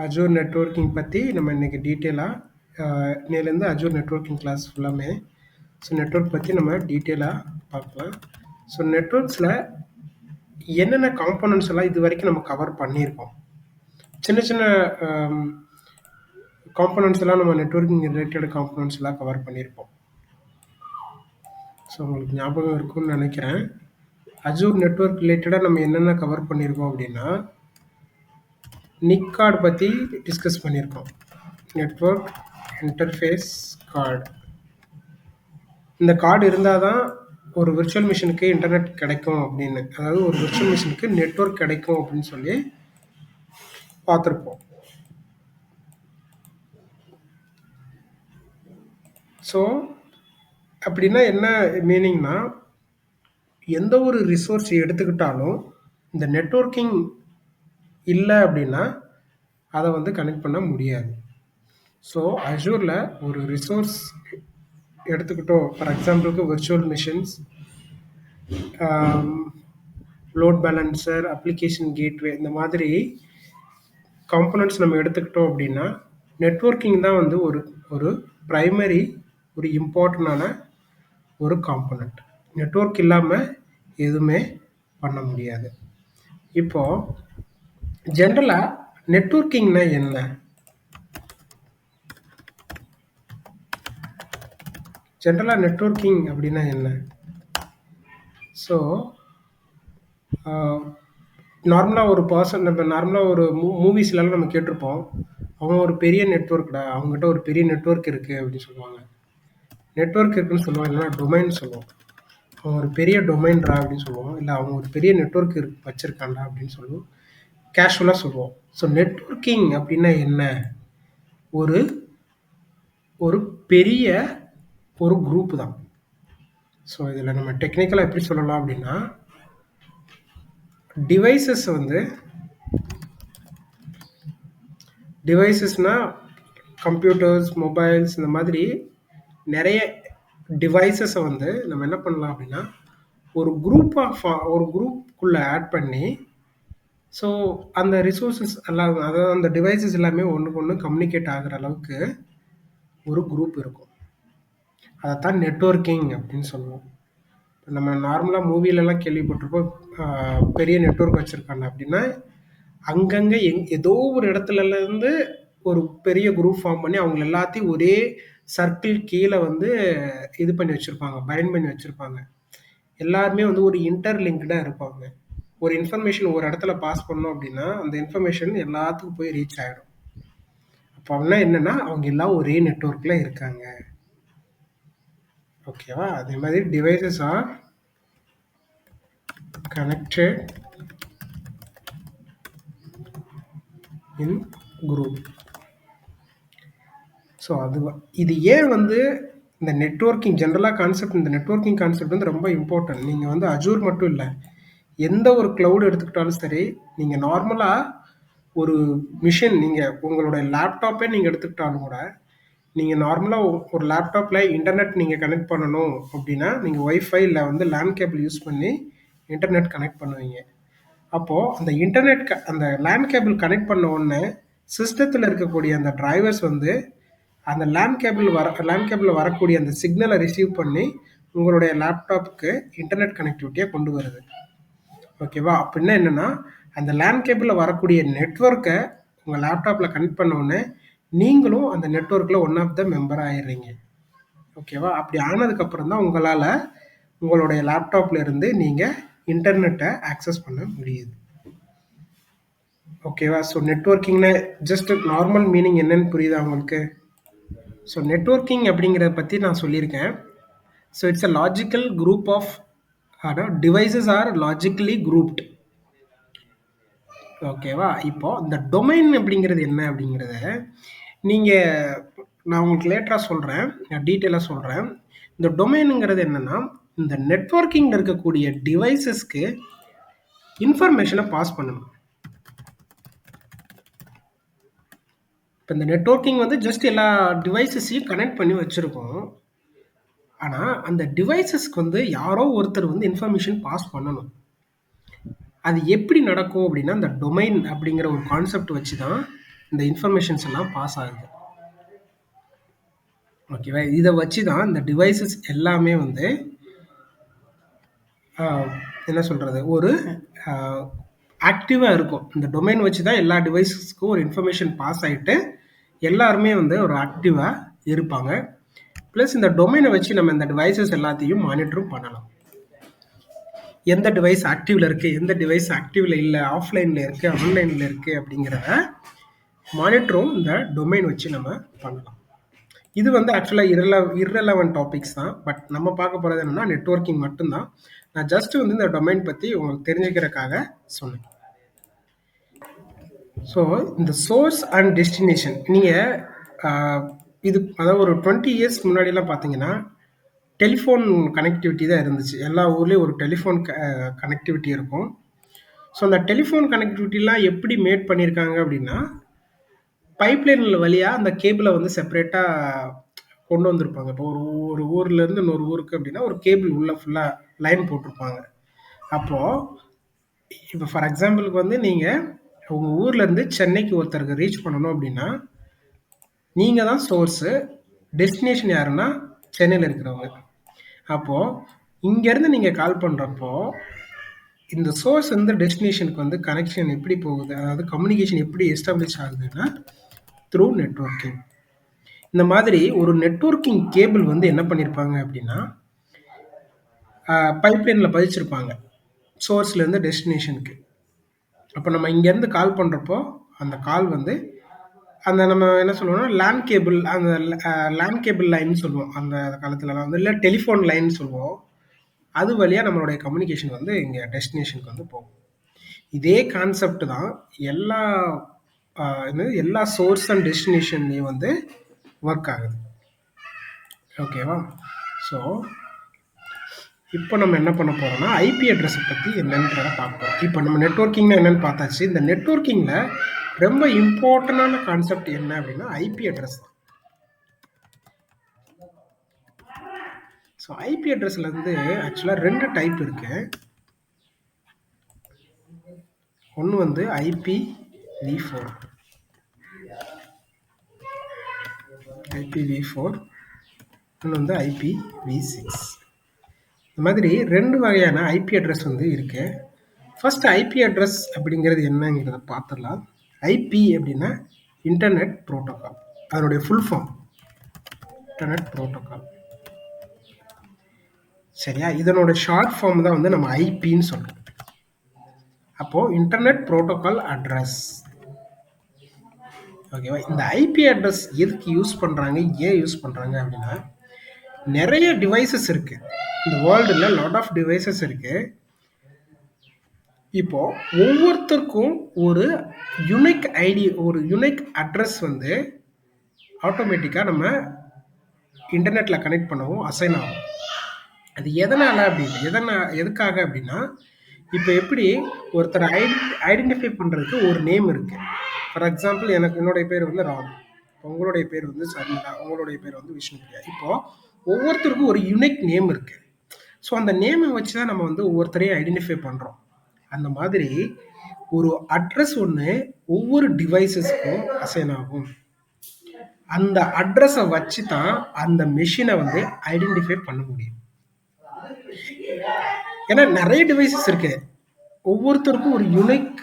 Azure networking பற்றி நம்ம இன்றைக்கி டீட்டெயிலாக இன்னையிலேருந்து அஜூர் நெட்வொர்க்கிங் கிளாஸ் ஃபுல்லாமே நெட்வொர்க் பற்றி நம்ம டீட்டெயிலாக பார்க்கலாம். நெட்வொர்க்ஸில் என்னென்ன காம்போனன்ட்ஸ் எல்லாம் இது வரைக்கும் நம்ம கவர் பண்ணியிருக்கோம். சின்ன சின்ன காம்போனன்ட்ஸ் எல்லாம் நம்ம நெட்வொர்க்கிங் ரிலேட்டட் காம்போனன்ட்ஸ் எல்லாம் கவர் பண்ணியிருப்போம். உங்களுக்கு ஞாபகம் இருக்கும்னு நினைக்கிறேன். அஜூர் நெட்வொர்க் ரிலேட்டடாக நம்ம என்னென்ன கவர் பண்ணியிருக்கோம் அப்படின்னா, நிக் கார்டு பற்றி டிஸ்கஸ் பண்ணியிருக்கோம். Network interface card. இந்த கார்டு இருந்தால் தான் ஒரு விர்ச்சுவல் மிஷினுக்கு இன்டர்நெட் கிடைக்கும் அப்படின்னு, அதாவது ஒரு விர்ச்சுவல் மிஷினுக்கு நெட்வொர்க் கிடைக்கும் அப்படின்னு சொல்லி பார்த்துருப்போம். ஸோ அப்படின்னா என்ன மீனிங்னா, எந்த ஒரு ரிசோர்ஸ் எடுத்துக்கிட்டாலும் இந்த நெட்வொர்க்கிங் இல்லை அப்படின்னா அதை வந்து கனெக்ட் பண்ண முடியாது. ஸோ அஜூரில் ஒரு ரிசோர்ஸ் எடுத்துக்கிட்டோம், ஃபார் எக்ஸாம்பிளுக்கு virtual machines, load balancer, application gateway, இந்த மாதிரி காம்போனன்ட்ஸ் நம்ம எடுத்துக்கிட்டோம் அப்படின்னா நெட்வொர்க்கிங் தான் வந்து ஒரு ப்ரைமரி, ஒரு இம்பார்ட்டண்டான ஒரு காம்போனன்ட். நெட்வொர்க் இல்லாமல் எதுவுமே பண்ண முடியாது. இப்போது ஜென்ரலாக நெட்வொர்க்கிங்னா என்ன? ஜென்ரலாக நெட்வொர்க்கிங் அப்படின்னா என்ன? ஸோ நார்மலாக ஒரு பர்சன், நம்ம நார்மலாக ஒரு மூவிஸ்லாம் நம்ம கேட்டிருப்போம், அவங்க ஒரு பெரிய நெட்வொர்க்டா, அவங்ககிட்ட ஒரு பெரிய நெட்வொர்க் இருக்குது அப்படின்னு சொல்லுவாங்க. நெட்வொர்க் இருக்குன்னு சொல்லுவாங்க, இல்லைனா டொமைன் சொல்லுவோம். அவங்க ஒரு பெரிய டொமைன்ரா அப்படின்னு சொல்லுவோம், இல்லை அவங்க ஒரு பெரிய நெட்வொர்க் வச்சுருக்காண்டா அப்படின்னு சொல்லுவோம், கேஷுவலாக சொல்லுவோம். ஸோ நெட்வொர்க்கிங் அப்படின்னா என்ன? ஒரு பெரிய ஒரு குரூப் தான். ஸோ இதில் நம்ம டெக்னிக்கலாக எப்படி சொல்லலாம் அப்படின்னா, டிவைசஸ்னால் கம்ப்யூட்டர்ஸ், மொபைல்ஸ், இந்த மாதிரி நிறைய டிவைசஸை வந்து நம்ம என்ன பண்ணலாம் அப்படின்னா, ஒரு குரூப்புக்குள்ளே ஆட் பண்ணி, ஸோ அந்த ரிசோர்ஸஸ் எல்லாம், அதாவது அந்த டிவைசஸ் எல்லாமே ஒன்றுக்கு ஒன்று கம்யூனிகேட் ஆகிற அளவுக்கு ஒரு குரூப் இருக்கும். அதைத்தான் நெட்வொர்க்கிங் அப்படின்னு சொல்லுவோம். நம்ம நார்மலாக மூவிலெலாம் கேள்விப்பட்டிருப்போம், பெரிய நெட்வொர்க் வச்சுருக்காங்க அப்படின்னா அங்கங்கே ஏதோ ஒரு இடத்துலேருந்து ஒரு பெரிய குரூப் ஃபார்ம் பண்ணி அவங்க எல்லாத்தையும் ஒரே சர்க்கிள் கீழே வந்து இது பண்ணி வச்சுருப்பாங்க, பைண்ட் பண்ணி வச்சுருப்பாங்க. எல்லாருமே வந்து ஒரு இன்டர்லிங்க்டாக இருப்பாங்க. ஒரு இன்ஃபர்மேஷன் ஒரு இடத்துல பாஸ் பண்ணோம் அப்படின்னா அந்த இன்ஃபர்மேஷன் எல்லாத்துக்கும் போய் ரீச் ஆகிடும். அப்போ அப்படின்னா என்னென்னா, அவங்க எல்லாம் ஒரே நெட்வொர்க்கில் இருக்காங்க. ஓகேவா? அதே மாதிரி devices R connected in group. So இது ஏன் வந்து இந்த நெட்வொர்க்கிங் ஜென்ரலாக கான்செப்ட், இந்த நெட்வொர்க்கிங் கான்செப்ட் வந்து ரொம்ப இம்பார்ட்டன்ட். நீங்கள் வந்து அஜூர் மட்டும் இல்லை, எந்த ஒரு க்ளவுட் எடுத்துக்கிட்டாலும் சரி, நீங்கள் நார்மலாக ஒரு மிஷின், நீங்கள் உங்களுடைய லேப்டாப்பே நீங்கள் எடுத்துக்கிட்டாலும் கூட, நீங்கள் நார்மலாக ஒரு லேப்டாப்பில் இன்டர்நெட் நீங்கள் கனெக்ட் பண்ணணும் அப்படின்னா நீங்கள் ஒய்ஃபை இல்லை வந்து லேண்ட் கேபிள் யூஸ் பண்ணி இன்டர்நெட் கனெக்ட் பண்ணுவீங்க. அப்போது அந்த இன்டர்நெட் அந்த லேண்ட் கேபிள் கனெக்ட் பண்ண உடனே சிஸ்டத்தில் இருக்கக்கூடிய அந்த டிரைவர்ஸ் வந்து அந்த லேண்ட் கேபிளில் வரக்கூடிய அந்த சிக்னலை ரிசீவ் பண்ணி உங்களுடைய லேப்டாப்புக்கு இன்டர்நெட் கனெக்டிவிட்டியாக கொண்டு வருது. ஓகேவா? அப்படின்னா என்னென்னா, அந்த லேண்ட் கேபிளில் வரக்கூடிய நெட்வொர்க்கை உங்கள் லேப்டாப்பில் கனெக்ட் பண்ண உடனே நீங்களும் அந்த நெட்வொர்க்கில் ஒன் ஆஃப் த மெம்பர் ஆயிடுறீங்க. ஓகேவா? அப்படி ஆனதுக்கப்புறம் தான் உங்களால் உங்களுடைய லேப்டாப்பில் இருந்து நீங்கள் இன்டர்நெட்டை ஆக்சஸ் பண்ண முடியுது. ஓகேவா? ஸோ நெட்வொர்க்கிங்னா ஜஸ்ட் நார்மல் மீனிங் என்னன்னு புரியுதா உங்களுக்கு? ஸோ நெட்வொர்க்கிங் அப்படிங்கிறத பற்றி நான் சொல்லியிருக்கேன். So it's a logical group of devices are logically grouped. ஓகேவா? இப்போது இந்த டொமைன் அப்படிங்கிறது என்ன அப்படிங்கிறத நான் உங்களுக்கு லேட்டராக சொல்கிறேன், நான் டீட்டெயிலாக சொல்கிறேன். இந்த டொமைனுங்கிறது என்னென்னா, இந்த நெட்வொர்க்கிங்கில் இருக்கக்கூடிய டிவைசஸ்க்கு இன்ஃபர்மேஷனை பாஸ் பண்ணணும். இப்போ இந்த நெட்வொர்க்கிங் வந்து ஜஸ்ட் எல்லா டிவைசஸையும் கனெக்ட் பண்ணி வச்சுருக்கோம். ஆனால் அந்த டிவைசஸ்க்கு வந்து யாரோ ஒருத்தர் வந்து இன்ஃபர்மேஷன் பாஸ் பண்ணணும். அது எப்படி நடக்கும் அப்படின்னா, இந்த டொமைன் அப்படிங்கிற ஒரு கான்செப்ட் வச்சு தான் இந்த இன்ஃபர்மேஷன்ஸ் எல்லாம் பாஸ் ஆகுது. ஓகேவா? இதை வச்சு தான் இந்த டிவைசஸ் எல்லாமே வந்து என்ன சொல்கிறது, ஒரு ஆக்டிவாக இருக்கும். இந்த டொமைன் வச்சு தான் எல்லா டிவைஸஸ்க்கும் ஒரு இன்ஃபர்மேஷன் பாஸ் ஆகிட்டு எல்லாருமே வந்து ஒரு ஆக்டிவாக இருப்பாங்க. ப்ளஸ் இந்த டொமைனை வச்சு நம்ம இந்த டிவைசஸ் எல்லாத்தையும் மானிட்டரும் பண்ணலாம். எந்த டிவைஸ் ஆக்டிவில் இருக்குது, எந்த டிவைஸ் ஆக்டிவில் இல்லை, ஆஃப்லைனில் இருக்குது, ஆன்லைனில் இருக்குது அப்படிங்கிறத மானிட்டரும் இந்த டொமைன் வச்சு நம்ம பண்ணலாம். இது வந்து ஆக்சுவலாக இர்ரெலவென்ட் டாபிக்ஸ் தான். பட் நம்ம பார்க்க போகிறது என்னென்னா நெட்வொர்க்கிங் மட்டும்தான். நான் ஜஸ்ட் வந்து இந்த டொமைன் பற்றி உங்களுக்கு தெரிஞ்சுக்கிறதுக்காக சொன்னேன். ஸோ இந்த சோர்ஸ் அண்ட் டெஸ்டினேஷன் நீங்கள் இது அதாவது ஒரு 20 இயர்ஸ் முன்னாடிலாம் பார்த்தீங்கன்னா டெலிஃபோன் கனெக்டிவிட்டி தான் இருந்துச்சு. எல்லா ஊர்லேயும் ஒரு டெலிஃபோன் கனெக்டிவிட்டி இருக்கும். ஸோ அந்த டெலிஃபோன் கனெக்டிவிட்டிலாம் எப்படி மேட் பண்ணியிருக்காங்க அப்படின்னா, பைப்லைனில் வழியாக அந்த கேபிளை வந்து செப்பரேட்டாக கொண்டு வந்திருப்பாங்க. இப்போ ஒரு ஊர்லேருந்து இன்னொரு ஊருக்கு அப்படின்னா ஒரு கேபிள் உள்ள ஃபுல்லாக லைன் போட்டிருப்பாங்க. அப்போது இப்போ ஃபார் எக்ஸாம்பிளுக்கு வந்து நீங்கள் உங்கள் ஊர்லேருந்து சென்னைக்கு ஒருத்தருக்கு ரீச் பண்ணணும் அப்படின்னா நீங்கள் தான் சோர்ஸு, டெஸ்டினேஷன் யாருன்னா சென்னையில் இருக்கிறவங்க. அப்போது இங்கேருந்து நீங்கள் கால் பண்ணுறப்போ இந்த சோர்ஸ் வந்து டெஸ்டினேஷனுக்கு வந்து கனெக்ஷன் எப்படி போகுது, அதாவது கம்யூனிகேஷன் எப்படி எஸ்டாப்ளிஷ் ஆகுதுன்னா த்ரூ நெட்வொர்க்கிங். இந்த மாதிரி ஒரு நெட்வொர்க்கிங் கேபிள் வந்து என்ன பண்ணியிருப்பாங்க அப்படின்னா பைப்லைனில் பதிச்சிருப்பாங்க சோர்ஸ்லேருந்து டெஸ்டினேஷனுக்கு. அப்போ நம்ம இங்கேருந்து கால் பண்ணுறப்போ அந்த கால் வந்து அந்த நம்ம என்ன சொல்லுவோம்னா லேண்ட் கேபிள், அந்த லேண்ட் கேபிள் லைன் சொல்லுவோம் அந்த காலத்துலலாம் வந்து, இல்லை டெலிஃபோன் லைன் சொல்லுவோம். அது வழியாக நம்மளுடைய கம்யூனிகேஷன் வந்து இங்கே டெஸ்டினேஷனுக்கு வந்து போகும். இதே கான்செப்ட் தான் எல்லா சோர்ஸ் அண்ட் டெஸ்டினேஷன்லேயும் வந்து ஒர்க் ஆகுது. ஓகேவா? ஸோ இப்போ நம்ம என்ன பண்ண போகிறோம்னா ஐபி அட்ரஸை பற்றி என்னன்றதை பார்ப்போம். இப்போ நம்ம நெட்வொர்க்கிங்னா என்னென்னு பார்த்தாச்சு. இந்த நெட்வொர்க்கிங்கில் ரொம்ப இம்பார்ட்டண்டான கான்செப்ட் என்ன அப்படின்னா ஐபி அட்ரஸ் தான். ஸோ ஐபி அட்ரஸில் வந்து ஆக்சுவலாக 2 டைப் இருக்குது. ஒன்று வந்து IPv4, இன்னொன்று வந்து IPv6. இந்த மாதிரி 2 வகையான ஐபி அட்ரஸ் வந்து இருக்கு. ஃபர்ஸ்ட் ஐபி அட்ரஸ் அப்படிங்கிறது என்னங்கிறத பார்த்துடலாம். ஐபி அப்படின்னா இன்டர்நெட் ப்ரோட்டோகால், அதனுடைய ஃபுல் ஃபார்ம் இன்டர்நெட் ப்ரோட்டோகால். சரியா? இதனோட ஷார்ட் ஃபார்ம் தான் வந்து நம்ம ஐபின்னு சொல்கிறோம். அப்போது இன்டர்நெட் ப்ரோட்டோகால் அட்ரஸ். ஓகேவா? இந்த ஐபி அட்ரஸ் எதுக்கு யூஸ் பண்ணுறாங்க, ஏன் யூஸ் பண்ணுறாங்க அப்படின்னா, நிறைய டிவைசஸ் இருக்குது இந்த வேர்ல்டில், லாட் ஆஃப் டிவைசஸ் இருக்குது. இப்போ ஒவ்வொருத்தருக்கும் ஒரு யூனிக் ஐடி, ஒரு யூனிக் அட்ரஸ் வந்து ஆட்டோமேட்டிக்காக நம்ம இன்டர்நெட்டில் கனெக்ட் பண்ணவும் அசைன் ஆகும். அது எதனால் அப்படின்னு எதுக்காக அப்படின்னா, இப்போ எப்படி ஒருத்தர் ஐடென்டிஃபை பண்ணுறதுக்கு ஒரு நேம் இருக்குது. ஃபார் எக்ஸாம்பிள் என்னுடைய பேர் வந்து ராம், உங்களுடைய பேர் வந்து சர்மிளா, உங்களுடைய பேர் வந்து விஷ்ணுபிரியா. இப்போது ஒவ்வொருத்தருக்கும் ஒரு யூனிக் நேம் இருக்குது. ஸோ அந்த நேமை வச்சு தான் நம்ம வந்து ஒவ்வொருத்தரையும் ஐடென்டிஃபை பண்ணுறோம். அந்த மாதிரி ஒரு அட்ரஸ் ஒன்று ஒவ்வொரு டிவைசஸ்க்கும் அசைன் ஆகும். அந்த அட்ரஸை வச்சு தான் அந்த மெஷினை வந்து ஐடென்டிஃபை பண்ண முடியும். ஏன்னா நிறைய டிவைசஸ் இருக்கு, ஒவ்வொருத்தருக்கும் ஒரு யூனிக்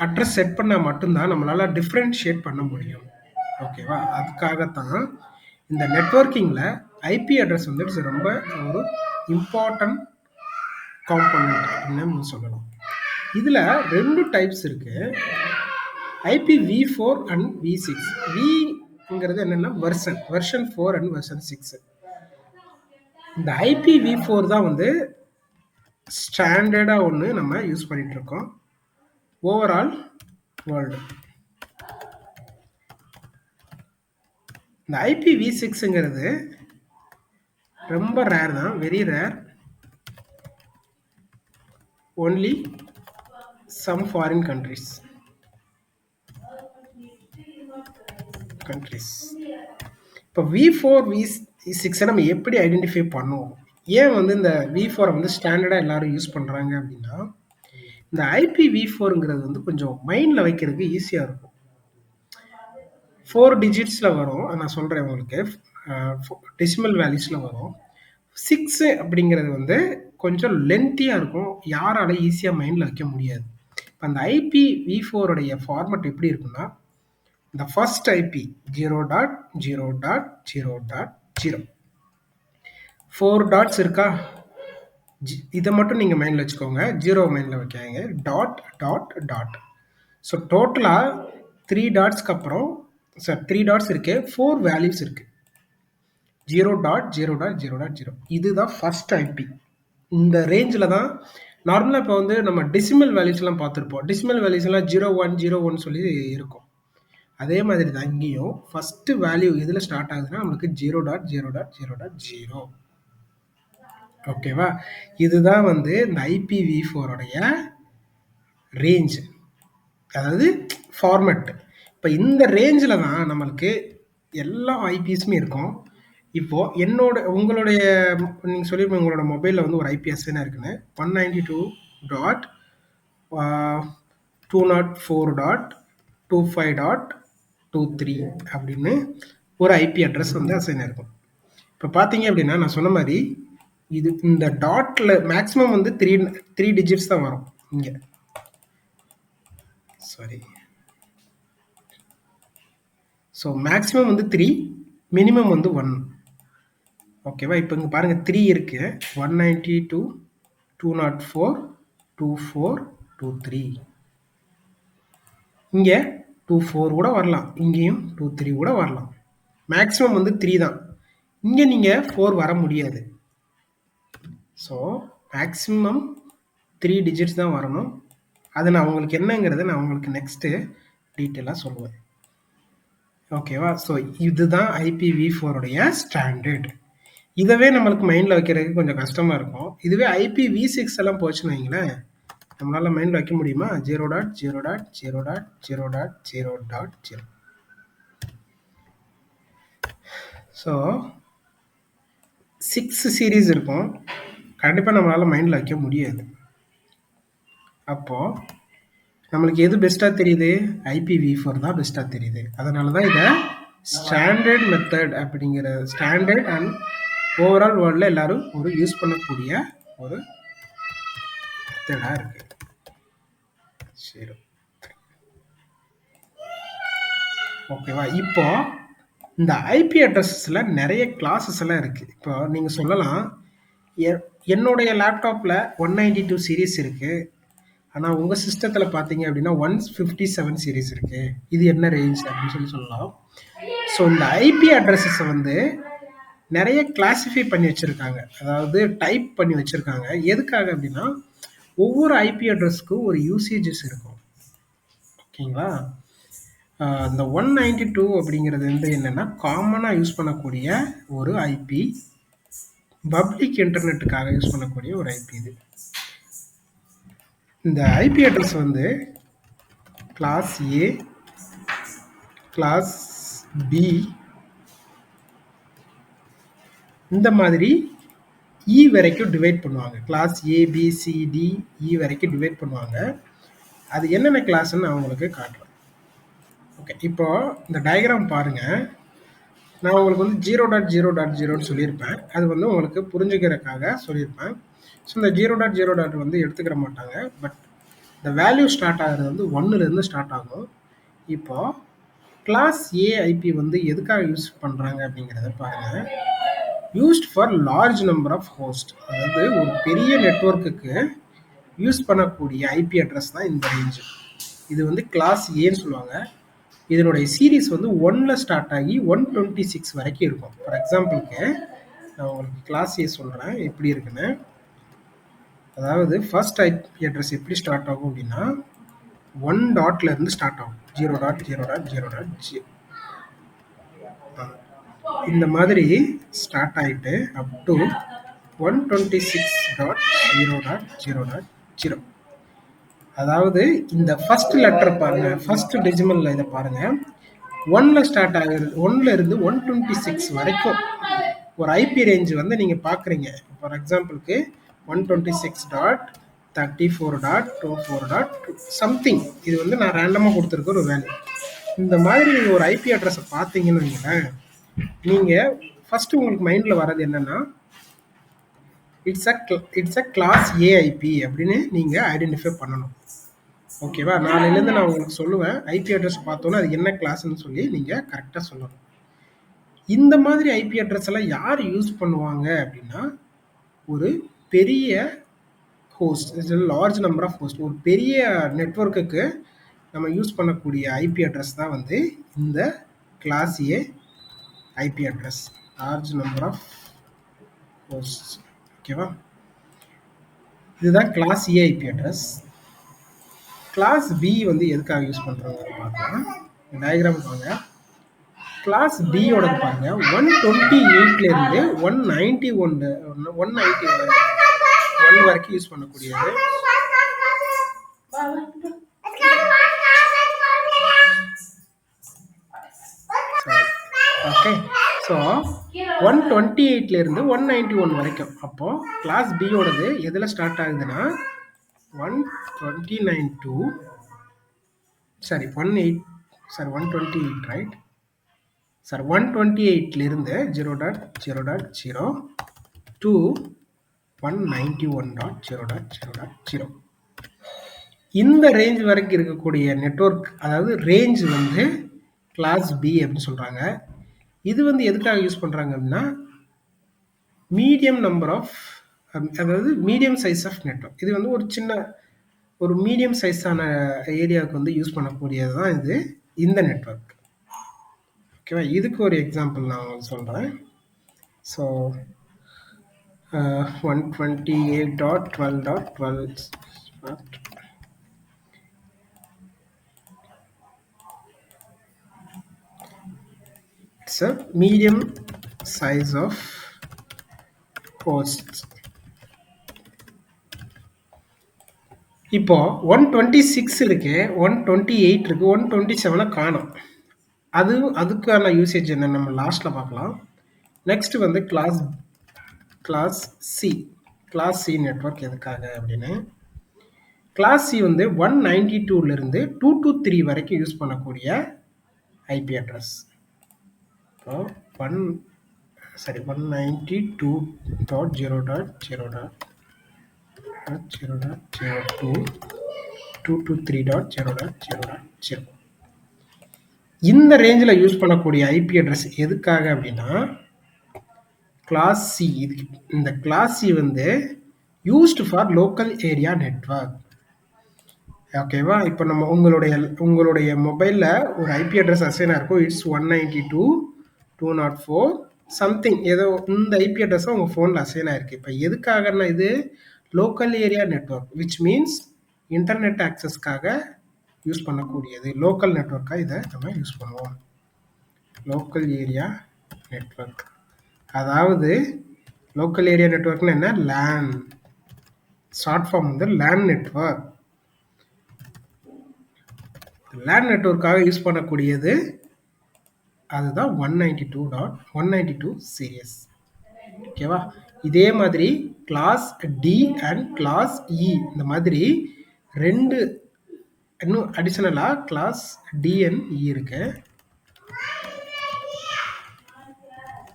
அட்ரஸ் செட் பண்ணால் மட்டும்தான் நம்மளால டிஃப்ரென்ஷியேட் பண்ண முடியும். ஓகேவா? அதுக்காகத்தான் இந்த நெட்வொர்க்கிங்கில் ஐபி அட்ரஸ் வந்து ரொம்ப ஒரு இம்பார்ட்டன்ட் காம்பனண்ட் அப்படின்னு சொல்லலாம். இதில் 2 டைப்ஸ் இருக்குது, IPv4 அண்ட் V6. விங்கிறது என்னென்னா வெர்ஷன் 4 அண்ட் வெர்ஷன் 6. இந்த IPv4 தான் வந்து ஸ்டாண்டர்டாக ஒன்று நம்ம யூஸ் பண்ணிகிட்ருக்கோம் ஓவரால் வேர்ல்டு. இந்த IPv6ங்கிறது ரொம்ப ரேர் தான், very rare. only some foreign countries. இப்போ V4 V6 நம்ம எப்படி ஐடென்டிஃபை பண்ணுவோம், ஏன் வந்து இந்த V4 வந்து ஸ்டாண்டர்டாக எல்லாரும் யூஸ் பண்ணுறாங்க அப்படின்னா, இந்த IPv4ங்கிறது வந்து கொஞ்சம் மைண்டில் வைக்கிறதுக்கு ஈஸியாக இருக்கும். 4 டிஜிட்ஸில் வரும். நான் சொல்கிறேன் உங்களுக்கு. டெசிமல் வேல்யூஸில் வரும். 6 அப்படிங்கிறது வந்து கொஞ்சம் லென்த்தியாக இருக்கும். யாரால ஈஸியாக மைண்டில் வைக்க முடியாது. இப்போ அந்த IPv4 உடைய ஃபார்மட் எப்படி இருக்குன்னா, இந்த ஃபர்ஸ்ட் IP 0.0.0.0 4 டாட்ஸ் இருக்கா? இதை மட்டும் நீங்கள் மைண்டில் வச்சுக்கோங்க. 0 மைண்டில் வைக்காங்க. Dot dot dot. ஸோ டோட்டலாக 3 டாட்ஸ்க்கு அப்புறம் சார் 3 டாட்ஸ் இருக்கு, 4 வேல்யூஸ் இருக்கு. 0.0.0.0 இதுதான் ஃபர்ஸ்ட் IP. இந்த ரேஞ்சில் தான் நார்மலாக இப்போ வந்து நம்ம டெசிமல் வேல்யூஸ்லாம் பார்த்துருப்போம். டெசிமல் வேல்யூஸ்லாம் 0101 சொல்லி இருக்கும். அதே மாதிரி தான் இங்கேயும் ஃபர்ஸ்ட் வேல்யூ எதில் ஸ்டார்ட் ஆகுதுன்னா நம்மளுக்கு 0.0.0.0. ஓகேவா? இதுதான் வந்து இந்த IPv4 உடைய ரேஞ்ச், அதாவது ஃபார்மட். இப்போ இந்த ரேஞ்சில் தான் நம்மளுக்கு எல்லா ஐபிஎஸுமே இருக்கும். இப்போது உங்களுடைய நீங்கள் சொல்லியிருப்பீங்க உங்களோட மொபைலில் வந்து ஒரு ஐபிஎஸ் என்ன இருக்குன்னு 192.204.25.23 அப்படின்னு ஒரு ஐபி அட்ரஸ் வந்து அசைன் இருக்கும். இப்போ பார்த்தீங்க அப்படின்னா நான் சொன்ன மாதிரி இது இந்த டாட்டில் மேக்ஸிமம் வந்து த்ரீ டிஜிட்ஸ் தான் வரும். இங்கே சாரி, ஸோ மேக்ஸிமம் வந்து 3, மினிமம் வந்து 1. ஓகேவா? இப்போ இங்கே பாருங்கள் 3 இருக்கு. 192.204.24.23. இங்கே 24 கூட வரலாம், இங்கேயும் 23 கூட வரலாம். மேக்ஸிமம் வந்து 3 தான். இங்கே நீங்கள் 4 வர முடியாது. ஸோ மேக்ஸிமம் 3 டிஜிட்ஸ் தான் வரணும். அது நான் உங்களுக்கு என்னங்கிறத நான் உங்களுக்கு நெக்ஸ்ட்டு டீட்டெயிலாக சொல்லுவேன். ஓகேவா? ஸோ இதுதான் IPv4 உடைய ஸ்டாண்டர்ட். இதவே நம்மளுக்கு மைண்டில் வைக்கிறதுக்கு கொஞ்சம் கஷ்டமாக இருக்கும். இதுவே IPv6 எல்லாம் போச்சுன்னு வைங்களேன், நம்மளால் மைண்டில் வைக்க முடியுமா? 0.0.0.0.0.0. ஸோ 6 சீரீஸ் இருக்கும், கண்டிப்பாக நம்மளால் மைண்டில் வைக்க முடியாது. அப்போது நம்மளுக்கு எது பெஸ்ட்டாக தெரியுது? IPv4 தான் பெஸ்ட்டாக தெரியுது. அதனால தான் இதை ஸ்டாண்டர்ட் மெத்தட் அப்படிங்கிற ஸ்டாண்டர்ட் அண்ட் ஓவரால் வேர்ல்டில் எல்லாரும் ஒரு யூஸ் பண்ணக்கூடிய ஒரு மெத்தடாக இருக்கு. சரி, ஓகேவா? இப்போ இந்த ஐபி அட்ரஸஸில் நிறைய கிளாஸஸ் எல்லாம் இருக்குது. இப்போ நீங்கள் சொல்லலாம், என்னுடைய லேப்டாப்பில் 192 சீரீஸ் இருக்குது, ஆனால் உங்கள் சிஸ்டத்தில் பார்த்தீங்க அப்படின்னா 157 சீரீஸ் இருக்குது. இது என்ன ரேஞ்ச் அப்படின்னு சொல்லலாம். ஸோ இந்த ஐபி அட்ரஸஸை வந்து நிறைய கிளாஸிஃபை பண்ணி வச்சுருக்காங்க, அதாவது டைப் பண்ணி வச்சுருக்காங்க. எதுக்காக அப்படின்னா ஒவ்வொரு ஐபி அட்ரஸ்க்கும் ஒரு யூசேஜஸ் இருக்கும். ஓகேங்களா? இந்த 192 அப்படிங்கிறது வந்து என்னென்னா காமனாக யூஸ் பண்ணக்கூடிய ஒரு ஐபி, பப்ளிக் இன்டர்நெட்டுக்காக யூஸ் பண்ணக்கூடிய ஒரு ஐபி. இது இந்த ஐபி அட்ரஸ் வந்து கிளாஸ் ஏ, கிளாஸ் பி, இந்த மாதிரி இ வரைக்கும் டிவைட் பண்ணுவாங்க. கிளாஸ் ABCDE வரைக்கும் டிவைட் பண்ணுவாங்க. அது என்னென்ன கிளாஸ்ன்னு நான் உங்களுக்கு காட்டுறேன். ஓகே, இப்போ இந்த டயக்ராம் பாருங்கள். நான் உங்களுக்கு வந்து 0.0.0ன்னு சொல்லியிருப்பேன். அது வந்து உங்களுக்கு புரிஞ்சுக்கிறதுக்காக சொல்லியிருப்பேன். ஸோ இந்த 0.0. வந்து எடுத்துக்கிற மாட்டாங்க. பட் இந்த வேல்யூ ஸ்டார்ட் ஆகிறது வந்து 1லேருந்து ஸ்டார்ட் ஆகும். இப்போது கிளாஸ் ஏ ஐபி வந்து எதுக்காக யூஸ் பண்ணுறாங்க அப்படிங்கிறத பாருங்கள். Used for large number of host, அதாவது ஒரு பெரிய நெட்வொர்க்குக்கு யூஸ் பண்ணக்கூடிய ஐபி அட்ரஸ் தான் இந்த ரேஞ்சு. இது வந்து கிளாஸ் ஏன்னு சொல்லுவாங்க. இதனுடைய சீரீஸ் வந்து 1ல் ஸ்டார்ட் ஆகி 126 வரைக்கும் இருக்கும். ஃபார் எக்ஸாம்பிளுக்கு நான் உங்களுக்கு கிளாஸ் ஏ சொல்கிறேன் எப்படி இருக்குன்னு. அதாவது ஃபர்ஸ்ட் ஐபி அட்ரஸ் எப்படி ஸ்டார்ட் ஆகும் அப்படின்னா 1 டாட்லேருந்து ஸ்டார்ட் ஆகும். 0.0.0.0 இந்த மாதிரி ஸ்டார்ட் ஆகிட்டு அப் டு 126.0.0.0. அதாவது இந்த ஃபர்ஸ்ட் லெட்டர் பாருங்க, ஃபர்ஸ்ட் டெசிமலில் இதை பாருங்க, 1ல் ஸ்டார்ட் ஆகுது. 1லேருந்து 126 வரைக்கும் ஒரு ஐபி ரேஞ்சு வந்து நீங்கள் பார்க்குறீங்க. ஃபார் எக்ஸாம்பிளுக்கு 126.34.24. சம்திங், இது வந்து நான் ரேண்டமாக கொடுத்துருக்க ஒரு வேல்யூ. இந்த மாதிரி நீங்கள் ஒரு ஐபி அட்ரஸை பார்த்தீங்கன்னு வைங்களேன், நீங்கள் ஃபஸ்ட்டு உங்களுக்கு மைண்டில் வர்றது என்னென்னா இட்ஸ் அ கிளாஸ் ஏஐபி அப்படின்னு நீங்கள் ஐடென்டிஃபை பண்ணணும். ஓகேவா? நாளையிலேருந்து நான் உங்களுக்கு சொல்லுவேன், ஐபி அட்ரஸ் பார்த்தோன்னா அது என்ன கிளாஸ்ன்னு சொல்லி நீங்கள் கரெக்டாக சொல்லணும். இந்த மாதிரி ஐபி அட்ரஸ் எல்லாம் யார் யூஸ் பண்ணுவாங்க அப்படின்னா, ஒரு பெரிய host, large number of host, ஒரு பெரிய நெட்வொர்க்குக்கு நம்ம யூஸ் பண்ணக்கூடிய ஐபி அட்ரஸ் தான் வந்து இந்த class A IP address, large number of host. ஓகேவா? இதுதான் class A IP address. Class B வந்து எதுக்காக யூஸ் பண்ணுறாங்க பார்க்கலாம். டயக்ராம் பாருங்க. கிளாஸ் பியோட பாருங்க, 128லேருந்து 191 வரைக்கும் யூஸ் பண்ணக்கூடியது. ஓகே, ஸோ 128லேருந்து 191 வரைக்கும். அப்போ கிளாஸ் பியோடது எதில் ஸ்டார்ட் ஆகுதுன்னா 129 to 128 ரைட் சார் 128லேருந்து 0.0.0 to 191.0.0.0 இந்த ரேஞ்ச் வரைக்கும் இருக்கக்கூடிய நெட்வொர்க், அதாவது ரேஞ்ச் வந்து கிளாஸ் பி அப்படின்னு சொல்கிறாங்க. இது வந்து எதுக்காக யூஸ் பண்ணுறாங்க அப்படின்னா, மீடியம் நம்பர் ஆஃப், அதாவது மீடியம் சைஸ் ஆஃப் நெட்வொர்க். இது வந்து ஒரு மீடியம் சைஸான ஏரியாவுக்கு வந்து யூஸ் பண்ணக்கூடியது தான் இந்த நெட்வொர்க். ஓகேவா? இதுக்கு ஒரு எக்ஸாம்பிள் நான் உங்களுக்கு சொல்கிறேன். So 128.12.12 it's a medium size of hosts. இப்போ 126 இருக்கு, 128 இருக்கு, 127 காணும். அதுக்கான யூசேஜ் என்ன நம்ம லாஸ்ட்ல பார்க்கலாம். நெக்ஸ்ட் வந்து கிளாஸ் சி நெட்வொர்க் எதுக்காக அப்படின்னு, கிளாஸ் சி வந்து 192லேருந்து 223 வரைக்கும் யூஸ் பண்ணக்கூடிய ஐபி அட்ரஸ். இப்போ 192.0.0.0.0.02 223.0.0.0 இந்த ரேஞ்சில் யூஸ் பண்ணக்கூடிய ஐபி அட்ரஸ் எதுக்காக அப்படின்னா, கிளாஸ் சி. இந்த கிளாஸ் சி வந்து used for local area network. ஓகேவா? இப்போ நம்ம உங்களுடைய மொபைலில் ஒரு ஐபி அட்ரஸ் அசைன் இருக்கும். இட்ஸ் 192.204 சம்திங், ஏதோ இந்த ஐபி அட்ரஸ் உங்கள் ஃபோனில் அசைன் ஆயிருக்கு. இப்போ எதுக்காகன்னா, இது local area network, which means internet ஆக்சஸ்க்காக யூஸ் பண்ணக்கூடியது. லோக்கல் நெட்வொர்க்காக இதை நம்ம யூஸ் பண்ணுவோம். லோக்கல் ஏரியா நெட்வொர்க், அதாவது லோக்கல் ஏரியா நெட்வொர்க்னு என்ன, லேன், ஷார்ட் ஃபார்ம் வந்து லேன் நெட்வொர்க். லேன் நெட்வொர்க்காக யூஸ் பண்ணக்கூடியது அதுதான் 192.192 சீரியஸ். ஓகேவா? இதே மாதிரி class D and class E, இந்த மாதிரி ரெண்டு இன்னும் அடிஷனலாக கிளாஸ் டி அண்ட் இ இருக்கு.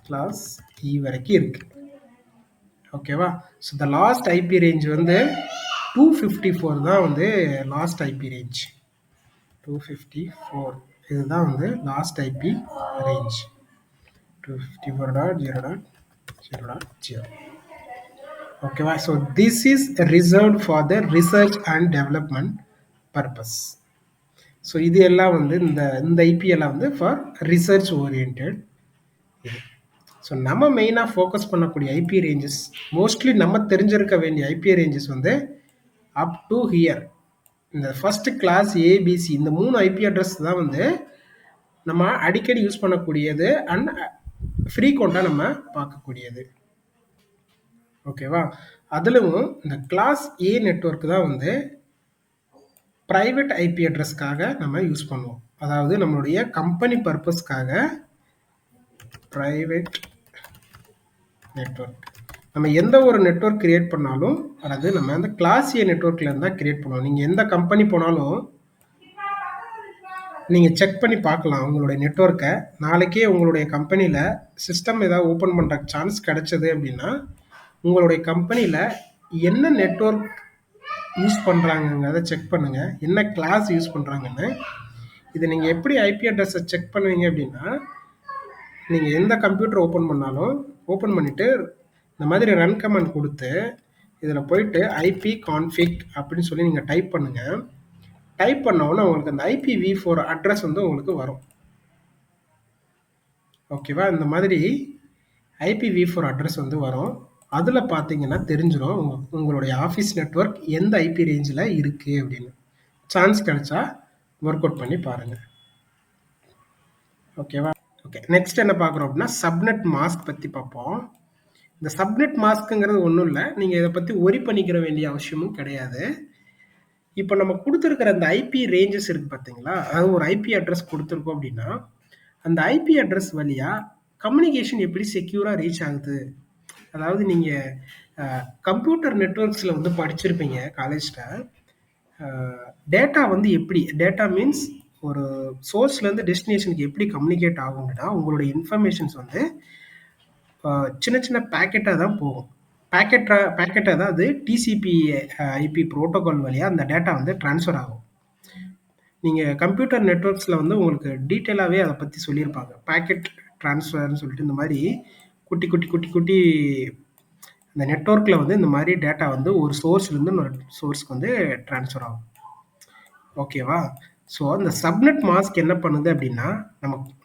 கிளாஸ் இ வரைக்கும் இருக்கு. ஓகேவா? So the last IP range வந்து 254 தான் வந்து லாஸ்ட் ஐபி ரேஞ்ச். 254 இதுதான் வந்து லாஸ்ட் ஐபி ரேஞ்ச். 254.0.0.0. ஓகேவா? So this is reserved for the research and development purpose. So இது எல்லாம் வந்து இந்த ஐபி எல்லாம் வந்து ஃபார் ரிசர்ச் ஓரியன்ட். ஸோ நம்ம மெயினாக ஃபோக்கஸ் பண்ணக்கூடிய ஐபி ரேஞ்சஸ், மோஸ்ட்லி நம்ம தெரிஞ்சிருக்க வேண்டிய ஐபி ரேஞ்சஸ் வந்து அப் டு ஹியர். இந்த ஃபர்ஸ்ட் கிளாஸ் ஏபிசி, இந்த 3 ஐபி அட்ரஸ் தான் வந்து நம்ம அடிக்கடி யூஸ் பண்ணக்கூடியது அண்ட் ஃப்ரீக்வெண்ட்டாக நம்ம பார்க்கக்கூடியது. ஓகேவா? அதுலவும் இந்த கிளாஸ் ஏ நெட்வொர்க் தான் வந்து ப்ரைவேட் ஐபி அட்ரஸ்க்காக நம்ம யூஸ் பண்ணுவோம். அதாவது நம்மளுடைய கம்பெனி பர்பஸ்க்காக ப்ரைவேட் நெட்வொர்க். நம்ம எந்த ஒரு நெட்வொர்க் கிரியேட் பண்ணாலும் அதாவது நம்ம அந்த கிளாஸ் ஏ நெட்வொர்க்ல இருந்தால் கிரியேட் பண்ணுவோம். நீங்கள் எந்த கம்பெனி போனாலும் நீங்கள் செக் பண்ணி பார்க்கலாம் உங்களுடைய நெட்வொர்க்கை. நாளைக்கே உங்களுடைய கம்பெனியில் சிஸ்டம் ஏதாவது ஓப்பன் பண்ணுற சான்ஸ் கிடைச்சது அப்படின்னா, உங்களுடைய கம்பெனியில் என்ன நெட்வொர்க் யூஸ் பண்ணுறாங்கங்கிறத செக் பண்ணுங்கள். என்ன கிளாஸ் யூஸ் பண்ணுறாங்கன்னு. இதை நீங்கள் எப்படி ஐபி அட்ரஸை செக் பண்ணுவீங்க அப்படின்னா, நீங்கள் எந்த கம்ப்யூட்டர் ஓப்பன் பண்ணாலும் ஓப்பன் பண்ணிவிட்டு இந்த மாதிரி ரன் கமாண்ட் கொடுத்து இதில் போயிட்டு ஐபி கான்ஃபிக் அப்படின்னு சொல்லி நீங்கள் டைப் பண்ணுங்கள். டைப் பண்ணோன்னா உங்களுக்கு அந்த IPv4 அட்ரஸ் வந்து உங்களுக்கு வரும். ஓகேவா? இந்த மாதிரி IPv4 அட்ரஸ் வந்து வரும். அதில் பார்த்தீங்கன்னா தெரிஞ்சிடும் உங்களுடைய ஆஃபீஸ் நெட்வொர்க் எந்த ஐபி ரேஞ்சில் இருக்குது அப்படின்னு. சான்ஸ் கிடைச்சா ஒர்க் அவுட் பண்ணி பாருங்கள். ஓகேவா? ஓகே, நெக்ஸ்ட் என்ன பார்க்குறோம் அப்படின்னா சப்நெட் மாஸ்க் பற்றி பார்ப்போம். இந்த சப்நெட் மாஸ்க்குங்கிறது ஒன்றும் இல்லை, நீங்கள் இதை பற்றி ஒரி பண்ணிக்கிற வேண்டிய அவசியமும் கிடையாது. இப்போ நம்ம கொடுத்துருக்கிற அந்த ஐபி ரேஞ்சஸ் இருக்குது பார்த்தீங்களா, அதாவது ஒரு ஐபி அட்ரஸ் கொடுத்துருக்கோம் அப்படின்னா அந்த ஐபி அட்ரஸ் வழியாக கம்யூனிகேஷன் எப்படி செக்யூராக ரீச் ஆகுது. அதாவது நீங்கள் கம்ப்யூட்டர் நெட்ஒர்க்ஸில் வந்து படிச்சிருப்பீங்க காலேஜில். டேட்டா வந்து எப்படி, டேட்டா மீன்ஸ் ஒரு சோர்ஸ்லேருந்து டெஸ்டினேஷனுக்கு எப்படி கம்யூனிகேட் ஆகும்னா உங்களுடைய இன்ஃபர்மேஷன்ஸ் வந்து சின்ன சின்ன பேக்கெட்டாக தான் போகும். பேக்கெட்டாக தான் அது டிசிபி ஐபி ப்ரோட்டோகால் வழியாக அந்த டேட்டா வந்து ட்ரான்ஸ்ஃபர் ஆகும். நீங்கள் கம்ப்யூட்டர் நெட்ஒர்க்ஸில் வந்து உங்களுக்கு டீட்டெயிலாகவே அதை பற்றி சொல்லியிருப்பாங்க. பேக்கெட் ட்ரான்ஸ்ஃபர்னு சொல்லிட்டு இந்த மாதிரி குட்டி குட்டி குட்டி குட்டி அந்த நெட்ஒர்க்கில் வந்து இந்த மாதிரி டேட்டா வந்து ஒரு சோர்ஸ்லேருந்து இன்னொரு சோர்ஸ்க்கு வந்து ட்ரான்ஸ்ஃபர் ஆகும். ஓகேவா? ஸோ அந்த சப்நெட் மாஸ்க் என்ன பண்ணுது அப்படின்னா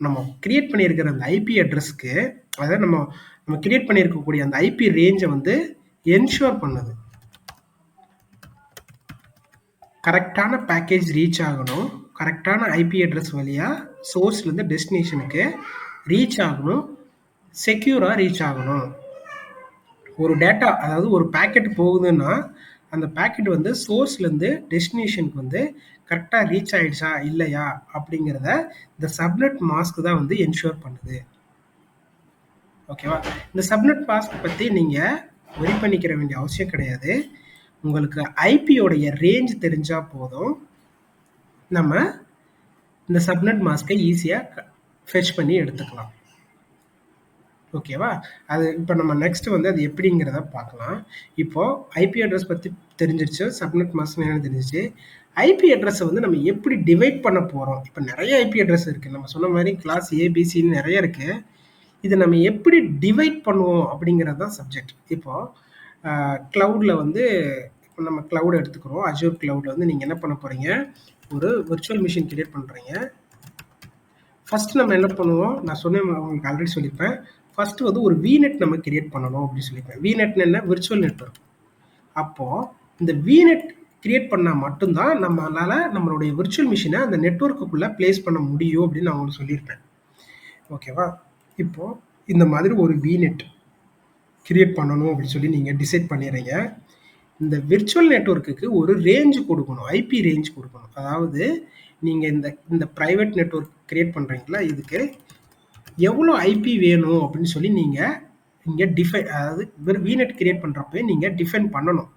நம்ம கிரியேட் பண்ணியிருக்கிற அந்த ஐபி அட்ரஸ்க்கு, அதாவது நம்ம கிரியேட் பண்ணியிருக்கக்கூடிய அந்த ஐபி ரேஞ்சை வந்து என்ஷூர் பண்ணுது. கரெக்டான பேக்கேஜ் ரீச் ஆகணும், கரெக்டான ஐபி அட்ரஸ் வழியாக சோர்ஸ்லேருந்து டெஸ்டினேஷனுக்கு ரீச் ஆகணும், செக்யூராக ரீச் ஆகணும். ஒரு டேட்டா, அதாவது ஒரு பேக்கெட் போகுதுன்னா அந்த பேக்கெட் வந்து சோர்ஸ்லேருந்து டெஸ்டினேஷனுக்கு வந்து கரெக்டாக ரீச் ஆகிடுச்சா இல்லையா அப்படிங்கிறத இந்த சப்நெட் மாஸ்க் தான் வந்து என்ஷூர் பண்ணுது. ஓகேவா? இந்த சப்நெட் மாஸ்க் பற்றி நீங்கள் ஒரி பண்ணிக்கிற வேண்டிய அவசியம் கிடையாது. உங்களுக்கு ஐபியோடைய ரேஞ்ச் தெரிஞ்சால் போதும், நம்ம இந்த சப்நெட் மாஸ்க்கை ஈஸியாக ஃபெச் பண்ணி எடுத்துக்கலாம். ஓகேவா? அது இப்போ நம்ம நெக்ஸ்ட் வந்து அது எப்படிங்கிறத பார்க்கலாம். இப்போது ஐபி அட்ரஸ் பற்றி தெரிஞ்சிருச்சு, சப்நெட் மாஸ்க் என்னன்னு தெரிஞ்சிச்சு. ஐபி அட்ரஸை வந்து நம்ம எப்படி டிவைட் பண்ண போகிறோம். இப்போ நிறைய ஐபி அட்ரஸ் இருக்குது, நம்ம சொன்ன மாதிரி கிளாஸ் ஏபிசின்னு நிறைய இருக்குது. இதை நம்ம எப்படி டிவைட் பண்ணுவோம் அப்படிங்கிறது தான் சப்ஜெக்ட். இப்போது க்ளவுடில் வந்து இப்போ நம்ம க்ளவுட் எடுத்துக்கிறோம். அஜூர் க்ளவுடில் வந்து நீங்கள் என்ன பண்ண போகிறீங்க, ஒரு விர்ச்சுவல் மிஷின் கிரியேட் பண்ணுறீங்க. ஃபஸ்ட்டு நம்ம என்ன பண்ணுவோம், நான் சொன்னேன், உங்களுக்கு ஆல்ரெடி சொல்லியிருப்பேன். ஃபஸ்ட்டு வந்து ஒரு விநெட் நம்ம கிரியேட் பண்ணணும் அப்படின்னு சொல்லியிருப்பேன். விநெட்னு என்ன, விர்ச்சுவல் நெட்வொர்க். அப்போது இந்த விநெட் கிரியேட் பண்ணால் மட்டும்தான் நம்மளால் நம்மளுடைய விர்ச்சுவல் மிஷினை அந்த நெட்வொர்க்குள்ளே பிளேஸ் பண்ண முடியும் அப்படின்னு நான் உங்களுக்கு சொல்லியிருப்பேன். ஓகேவா? இப்போது இந்த மாதிரி ஒரு விநெட் கிரியேட் பண்ணணும் அப்படின்னு சொல்லி நீங்கள் டிசைட் பண்ணிடுறீங்க. இந்த விர்ச்சுவல் நெட்வொர்க்குக்கு ஒரு ரேஞ்சு கொடுக்கணும், ஐபி ரேஞ்ச் கொடுக்கணும். அதாவது நீங்கள் இந்த ப்ரைவேட் நெட்வொர்க் கிரியேட் பண்ணுறீங்களா, இதுக்கு எவ்வளோ ஐபி வேணும் அப்படின்னு சொல்லி நீங்கள் இங்கே டிஃபைன், அதாவது விநெட் கிரியேட் பண்ணுறப்ப நீங்கள் டிஃபைன் பண்ணணும்.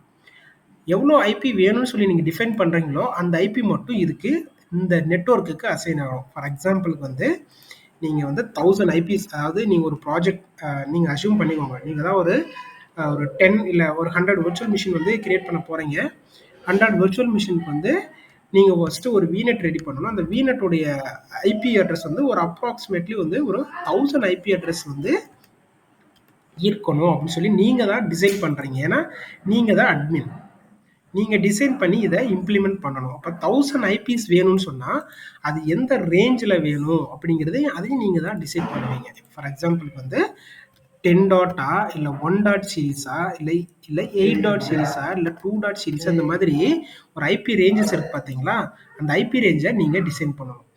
எவ்வளோ ஐபி வேணும்னு சொல்லி நீங்கள் டிஃபைன் பண்ணுறீங்களோ அந்த ஐபி மட்டும் இதுக்கு இந்த நெட்வொர்க்குக்கு அசைன் ஆகும். ஃபார் எக்ஸாம்பிளுக்கு வந்து நீங்கள் வந்து 1000 ஐபிஸ், அதாவது நீங்கள் ஒரு ப்ராஜெக்ட் நீங்கள் அசியூம் பண்ணிக்கோங்க, நீங்கள் தான் ஒரு 10 இல்லை ஒரு 100 விர்ச்சுவல் மிஷின் வந்து கிரியேட் பண்ண போகிறீங்க. 100 விர்ச்சுவல் மிஷினுக்கு வந்து நீங்கள் ஃபஸ்ட்டு ஒரு விநெட் ரெடி பண்ணணும். அந்த விநெட்டுடைய ஐபி அட்ரஸ் வந்து ஒரு அப்ராக்சிமேட்லி வந்து ஒரு 1000 ஐபி அட்ரஸ் வந்து இருக்கணும் அப்படின்னு சொல்லி நீங்கள் தான் டிசைன் பண்ணுறீங்க. ஏன்னா நீங்கள் தான் அட்மின், நீங்கள் டிசைன் பண்ணி இதை இம்ப்ளிமெண்ட் பண்ணணும். அப்போ 1000 ஐபிஸ் வேணும்னு சொன்னால் அது எந்த ரேஞ்சில் வேணும் அப்படிங்கிறதையும் அதையும் நீங்கள் தான் டிசைட் பண்ணுவீங்க. ஃபார் எக்ஸாம்பிளுக்கு வந்து 10 டாட்டா இல்லை 1 டாட் சீரீஸா இல்லை 8 டாட் சீரீஸா இல்லை 2 டாட் சீரீஸா, இந்த மாதிரி ஒரு ஐபி ரேஞ்சஸ் இருக்குது பார்த்தீங்களா, அந்த ஐபி ரேஞ்சை நீங்கள் டிசைன் பண்ணணும்.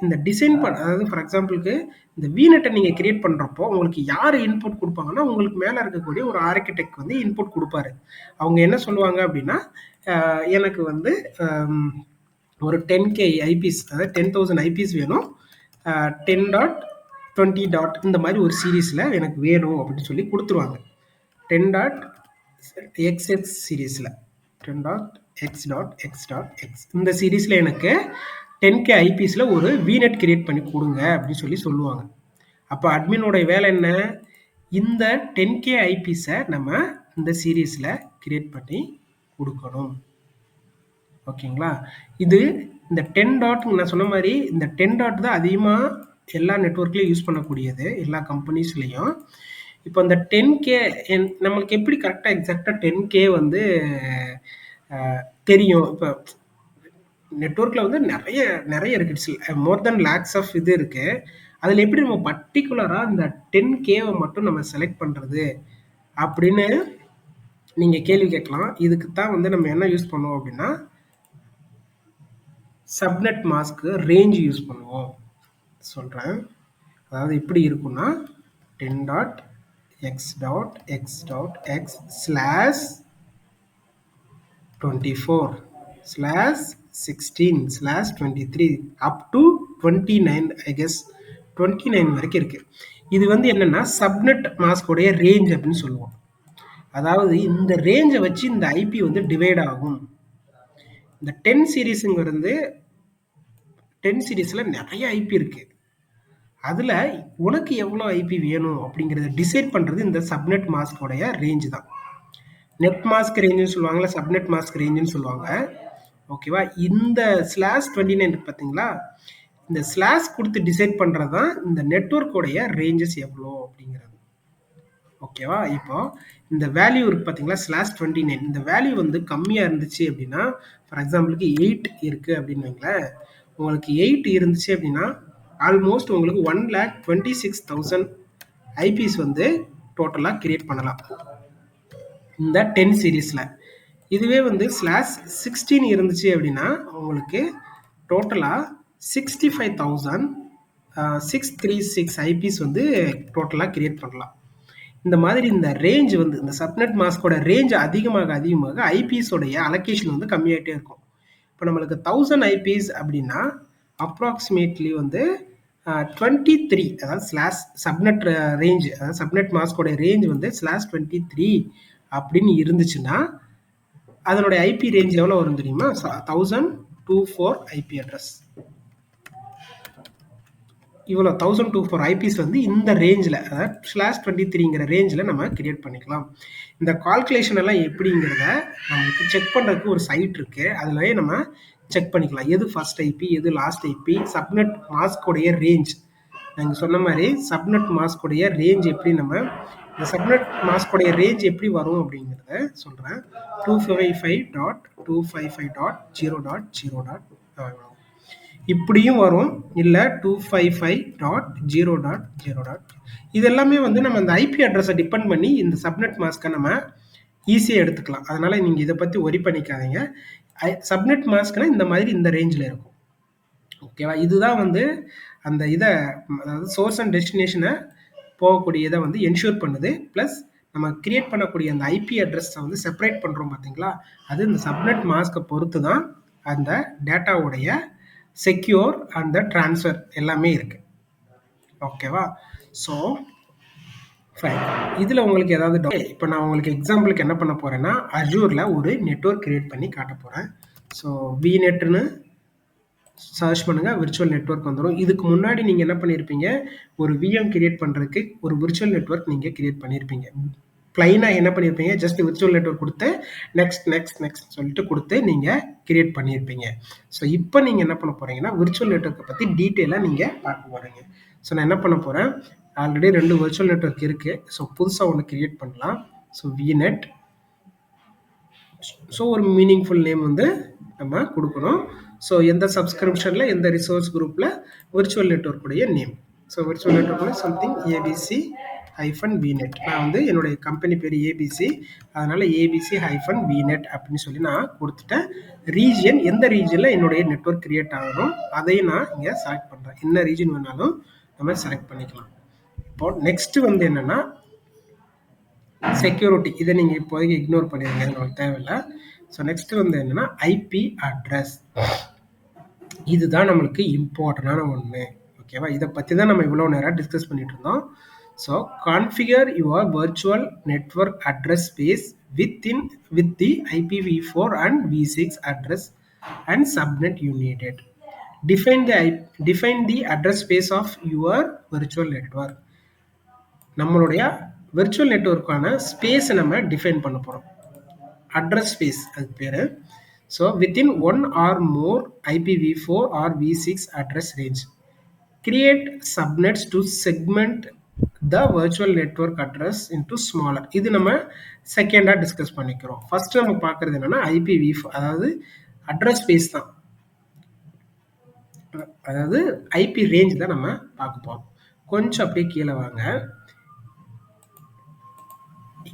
இந்த டிசைன் அதாவது ஃபார் எக்ஸாம்பிளுக்கு இந்த விநெட்டை நீங்கள் கிரியேட் பண்ணுறப்போ உங்களுக்கு யார் இன்புட் கொடுப்பாங்கன்னா உங்களுக்கு மேலே இருக்கக்கூடிய ஒரு ஆர்கிடெக்ட் வந்து இன்புட் கொடுப்பாரு. அவங்க என்ன சொல்லுவாங்க அப்படின்னா, எனக்கு வந்து ஒரு 10K ஐபிஸ், அதாவது 10,000 ஐபிஸ் வேணும், 10.20 டாட் இந்த மாதிரி ஒரு சீரீஸில் எனக்கு வேணும் அப்படின்னு சொல்லி கொடுத்துருவாங்க. 10.xx சீரீஸில் 10.x.x.x இந்த சீரீஸில் எனக்கு 10K ஐபிஸ்ல ஒரு VNet கிரியேட் பண்ணி கொடுங்க அப்படின்னு சொல்லி சொல்லுவாங்க. அப்போ அட்மினோட வேலை என்ன? இந்த 10K ஐபிஸை நம்ம இந்த சீரீஸில் கிரியேட் பண்ணி கொடுக்கணும். ஓகேங்களா? இது இந்த 10 டாட் நான் சொன்ன மாதிரி இந்த 10 டாட் தான் அதிகமாக எல்லா நெட்வொர்க்லையும் யூஸ் பண்ணக்கூடியது, எல்லா கம்பெனிஸ்லையும். இப்போ இந்த 10K நம்மளுக்கு எப்படி கரெக்டாக எக்ஸாக்டாக 10K வந்து தெரியும்? இப்போ நெட்வொர்க்கில் வந்து நிறைய இருக்குது, it's more than lakhs of இது இருக்குது. அதில் எப்படி நம்ம பர்டிகுலராக இந்த 10Kவை மட்டும் நம்ம செலக்ட் பண்ணுறது அப்படின்னு நீங்கள் கேள்வி கேட்கலாம். இதுக்கு தான் வந்து நம்ம என்ன யூஸ் பண்ணுவோம் அப்படின்னா, சப்நெட் மாஸ்க்கு ரேஞ்ச் யூஸ் பண்ணுவோம். சொல்கிறேன், அதாவது எப்படி இருக்குன்னா 10.x.x.x/24/16/23 up to 29, I guess 29 வரைக்கும் இருக்குது. இது வந்து என்னென்னா சப்நெட் மாஸ்கோடைய ரேஞ்ச் அப்படின்னு சொல்லுவோம். அதாவது இந்த ரேஞ்சை வச்சு இந்த ஐபி வந்து டிவைட் ஆகும். இந்த 10 சீரீஸுங்கிறது 10 சீரீஸில் நிறைய ஐபி இருக்குது. அதில் உனக்கு எவ்வளோ ஐபி வேணும் அப்படிங்கிறத டிசைட் பண்ணுறது இந்த சப்நெட் மாஸ்கோடைய ரேஞ்சு தான். நெட் மாஸ்க் ரேஞ்சுன்னு சொல்லுவாங்களா, சப்நெட் மாஸ்க் ரேஞ்சுன்னு சொல்லுவாங்க. ஓகேவா? இந்த /29 பார்த்தீங்களா, இந்த ஸ்லாஷ் கொடுத்து டிசைட் பண்ணுறது தான் இந்த நெட்வொர்க்கோடைய ரேஞ்சஸ் எவ்வளோ அப்படிங்கிறது. ஓகேவா? இப்போ இந்த வேல்யூ இருக்குது பார்த்தீங்களா, /29, இந்த வேல்யூ வந்து கம்மியாக இருந்துச்சு அப்படின்னா, ஃபார் எக்ஸாம்பிளுக்கு 8 இருக்குது அப்படின்னு வைங்களேன். உங்களுக்கு 8 இருந்துச்சு அப்படின்னா ஆல்மோஸ்ட் உங்களுக்கு 1,26,000 ஐபிஸ் வந்து டோட்டலாக கிரியேட் பண்ணலாம் இந்த 10 சீரீஸில். இதுவே வந்து /16 இருந்துச்சு அப்படின்னா உங்களுக்கு டோட்டலாக 65,636 ஐபிஸ் வந்து டோட்டலாக கிரியேட் பண்ணலாம். இந்த மாதிரி இந்த ரேஞ்ச் வந்து இந்த சப்நெட் மாஸ்கோட ரேஞ்ச் அதிகமாக ஐபிஎஸோடைய அலோகேஷன் வந்து கம்மியாகிட்டே இருக்கும். இப்போ நம்மளுக்கு 1000 ஐபிஎஸ் அப்படின்னா அப்ராக்சிமேட்லி வந்து 23, அதாவது சப்நெட் ரேஞ்ச், அதாவது சப்நெட் மாஸ்கோடைய ரேஞ்ச் வந்து /23 அப்படின்னு இருந்துச்சுன்னா அதனுடைய ஐபி ரேஞ்ச் எவ்வளோ வரும் தெரியுமா? 1024 ஐபி அட்ரஸ். இவ்வளோ 1024 ஐபிஸ் வந்து இந்த ரேஞ்சில், அதாவது /23ங்கிற ரேஞ்சில் நம்ம கிரியேட் பண்ணிக்கலாம். இந்த கால்குலேஷன் எல்லாம் எப்படிங்கிறத நமக்கு செக் பண்ணுறதுக்கு ஒரு சைட் இருக்குது, அதுலயே நம்ம செக் பண்ணிக்கலாம். எது ஃபர்ஸ்ட் ஐபி, எது லாஸ்ட் ஐபி, சப்நெட் மாஸ்கோடைய ரேஞ்ச். நாங்கள் சொன்ன மாதிரி சப்நெட் மாஸ்கோடைய ரேஞ்ச் எப்படி நம்ம இந்த சப்நெட் மாஸ்கோடைய ரேஞ்ச் எப்படி வரும் அப்படிங்கிறத சொல்கிறேன். 255.255.0.0. இப்படியும் வரும், இல்லை 255.0.0. இது எல்லாமே வந்து நம்ம இந்த ஐபி அட்ரஸை டிபெண்ட் பண்ணி இந்த சப்நெட் மாஸ்க்கை நம்ம ஈஸியாக எடுத்துக்கலாம். அதனால நீங்கள் இதை பற்றி ஒரி பண்ணிக்காதீங்க. சப்நெட் மாஸ்க்னா இந்த மாதிரி இந்த ரேஞ்சில் இருக்கும். ஓகேவா? இதுதான் வந்து அந்த இதை, அதாவது சோர்ஸ் அண்ட் டெஸ்டினேஷனை போகக்கூடிய இதை வந்து என்ஷூர் பண்ணுது. ப்ளஸ் நம்ம கிரியேட் பண்ணக்கூடிய அந்த ஐபி அட்ரஸை வந்து செப்பரேட் பண்ணுறோம் பார்த்தீங்களா, அது இந்த சப்நெட் மாஸ்க்கை பொறுத்து தான் அந்த டேட்டாவுடைய செக்யூர் அண்ட் ட்ரான்ஸ்ஃபர் எல்லாமே இருக்குது. ஓகேவா? So fine. இதில் உங்களுக்கு ஏதாவது டவுட், இப்போ நான் உங்களுக்கு எக்ஸாம்பிளுக்கு என்ன பண்ண போகிறேன்னா, அஜூரில் ஒரு நெட்வொர்க் கிரியேட் பண்ணி காட்ட போகிறேன். ஸோ VNetன்னு சர்ச் பண்ணுங்கள், விர்ச்சுவல் நெட்வொர்க் வந்துடும். இதுக்கு முன்னாடி நீங்கள் என்ன பண்ணியிருப்பீங்க, ஒரு விஎம் கிரியேட் பண்ணுறதுக்கு ஒரு விர்ச்சுவல் நெட்வொர்க் நீங்கள் கிரியேட் பண்ணியிருப்பீங்க. ப்ளைனாக என்ன பண்ணியிருப்பீங்க, ஜஸ்ட் விர்ச்சுவல் நெட்வொர்க் கொடுத்து நெக்ஸ்ட் சொல்லிட்டு கொடுத்து நீங்கள் கிரியேட் பண்ணியிருப்பீங்க. ஸோ இப்போ நீங்கள் என்ன பண்ண போகிறீங்கன்னா, விர்ச்சுவல் நெட்வொர்க்கை பற்றி டீட்டெயிலாக நீங்கள் பார்க்க போகிறீங்க. ஸோ நான் என்ன பண்ண போகிறேன், ஆல்ரெடி 2 விர்ச்சுவல் நெட்வொர்க் இருக்குது. ஸோ புதுசாக ஒன்று கிரியேட் பண்ணலாம். So VNet. ஸோ ஒரு மீனிங்ஃபுல் நேம் வந்து நம்ம கொடுக்கணும். ஸோ எந்த சப்ஸ்கிரிப்ஷனில், எந்த ரிசோர்ஸ் குரூப்பில் விர்ச்சுவல் நெட்வொர்க்குடைய நேம். ஸோ விர்ச்சுவல் நெட்வொர்க்கில் சம்திங் ABC-VNet. நான் வந்து என்னுடைய கம்பெனி பேர் ABC, அதனால் ABC-VNet அப்படின்னு சொல்லி நான் கொடுத்துட்டேன். ரீஜியன், எந்த ரீஜனில் என்னுடைய நெட்வொர்க் கிரியேட் ஆகணும் அதையும் நான் இங்கே செலக்ட் பண்ணுறேன். என்ன ரீஜன் வேணாலும் நம்ம செலக்ட் பண்ணிக்கலாம். இப்போ நெக்ஸ்ட்டு வந்து என்னென்னா செக்யூரிட்டி. இதை நீங்கள் இப்போதைக்கு இக்னோர் பண்ணிடுங்க, உங்களுக்கு தேவையில்லை. ஸோ நெக்ஸ்ட் வந்து என்னென்னா ஐபி அட்ரஸ். இதுதான் நம்மளுக்கு இம்பார்ட்டண்டான ஒன்று. ஓகேவா? இதை பற்றி தான் நம்ம இவ்வளோ நேரம் டிஸ்கஸ் பண்ணிட்டு இருந்தோம். So configure your virtual network address space with the IPv4 and v6 address and subnet you needed. define the address space of your virtual network. நம்மளுடைய விர்ச்சுவல் நெட்வொர்க்கான ஸ்பேஸை நம்ம டிஃபைன் பண்ண போகிறோம். அட்ரஸ் ஸ்பேஸ் அதுக்கு பேர். So within one or more IPv4 or V6 address range create subnets to segment the virtual network address into smaller. இது நம்ம செகண்டாக டிஸ்கஸ் பண்ணிக்கிறோம். ஃபர்ஸ்ட் நம்ம பார்க்குறது என்னன்னா IPv4, அதாவது அட்ரஸ் ஸ்பேஸ் தான், அதாவது ஐபி ரேஞ்ச் தான் நம்ம பார்க்க போகிறோம். கொஞ்சம் அப்படியே கீழே வாங்க.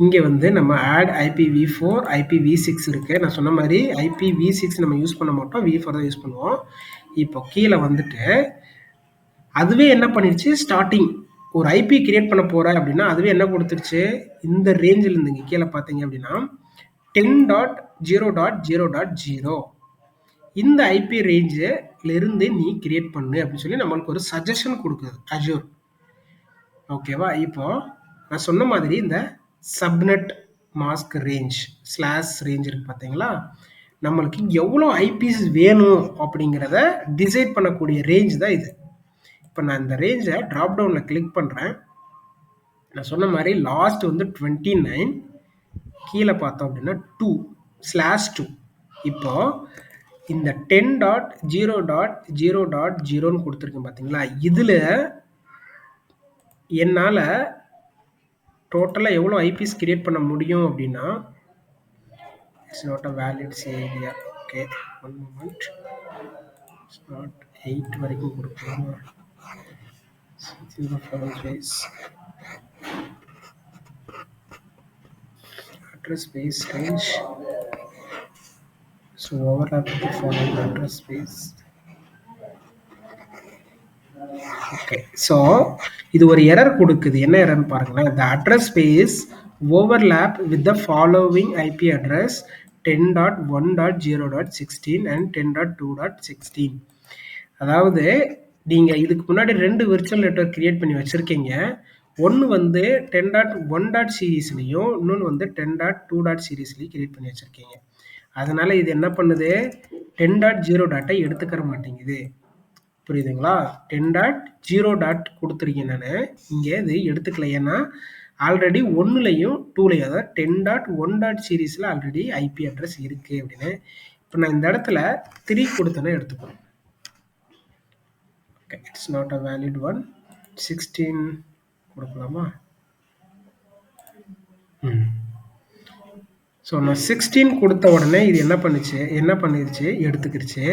இங்கே வந்து நம்ம ஆட் IPv4 IPv6 இருக்குது. நான் சொன்ன மாதிரி IPv6 நம்ம யூஸ் பண்ண மாட்டோம், V4 தான் யூஸ் பண்ணுவோம். இப்போ கீழே வந்துட்டு அதுவே என்ன பண்ணிடுச்சு, ஸ்டார்டிங் ஒரு ஐபி கிரியேட் பண்ண போகிறேன் அப்படின்னா அதுவே என்ன கொடுத்துருச்சு, இந்த ரேஞ்சில் இருந்து இங்கே கீழே பார்த்தீங்க அப்படின்னா 10.0.0.0 இந்த ஐபி ரேஞ்சிலிருந்து நீ கிரியேட் பண்ணு அப்படின்னு சொல்லி நம்மளுக்கு ஒரு சஜஷன் கொடுக்குது அஜூர். ஓகேவா? இப்போ நான் சொன்ன மாதிரி இந்த subnet mask range slash range இருக்கு பார்த்தீங்களா, நம்மளுக்கு எவ்வளோ ஐபிஸ் வேணும் அப்படிங்கிறத டிசைட் பண்ணக்கூடிய ரேஞ்ச் தான் இது. இப்போ நான் இந்த ரேஞ்சை ட்ராப் டவுனில் கிளிக் பண்ணுறேன். நான் சொன்ன மாதிரி லாஸ்ட் வந்து 29, கீழே பார்த்தோம் அப்படின்னா 2/2. இப்போ இந்த 10.0.0.0ன்னு கொடுத்துருக்கேன் பார்த்தீங்களா, இதில் என்னால் டோட்டலாக எவ்வளோ ஐபிஸ் கிரியேட் பண்ண முடியும் அப்படின்னா, it's not a valid area. Okay, one moment. It's not 8 வரைக்கும் கொடுக்கலாம். Address space range. So overlap the following address space. Okay, so இது ஒரு எரர் கொடுக்குது. என்ன எரர்னு பாருங்களேன். the address space overlap with the following IP address 10.1.0.16 and 10.2.16. அதாவது நீங்கள் இதுக்கு முன்னாடி 2 விர்ச்சுவல் நெட்வொர்க் கிரியேட் பண்ணி வச்சுருக்கீங்க. ஒன்று வந்து 10.1. சீரீஸ்லையும் இன்னொன்று வந்து 10.2. சீரீஸ்லையும் கிரியேட் பண்ணி வச்சுருக்கீங்க. அதனால் இது என்ன பண்ணுது, 10.0. எடுத்துக்கிற மாட்டேங்குது. புரியுதுங்களா? 10.0. கொடுத்துருக்கீங்க, நான் இங்கே இது எடுத்துக்கல. ஏன்னா ஆல்ரெடி 1லையும் 2லையும், அதாவது 10.1. சீரீஸில் ஆல்ரெடி ஐபி அட்ரஸ் இருக்குது அப்படின்னு. இப்போ நான் இந்த இடத்துல 3 கொடுத்தேன்னா எடுத்துக்கணும். Okay, it's not a valid one. 16 கொடுக்கலாமா? ஸோ நான் 16 கொடுத்த உடனே இது என்ன பண்ணிடுச்சு, எடுத்துக்கிடுச்சு.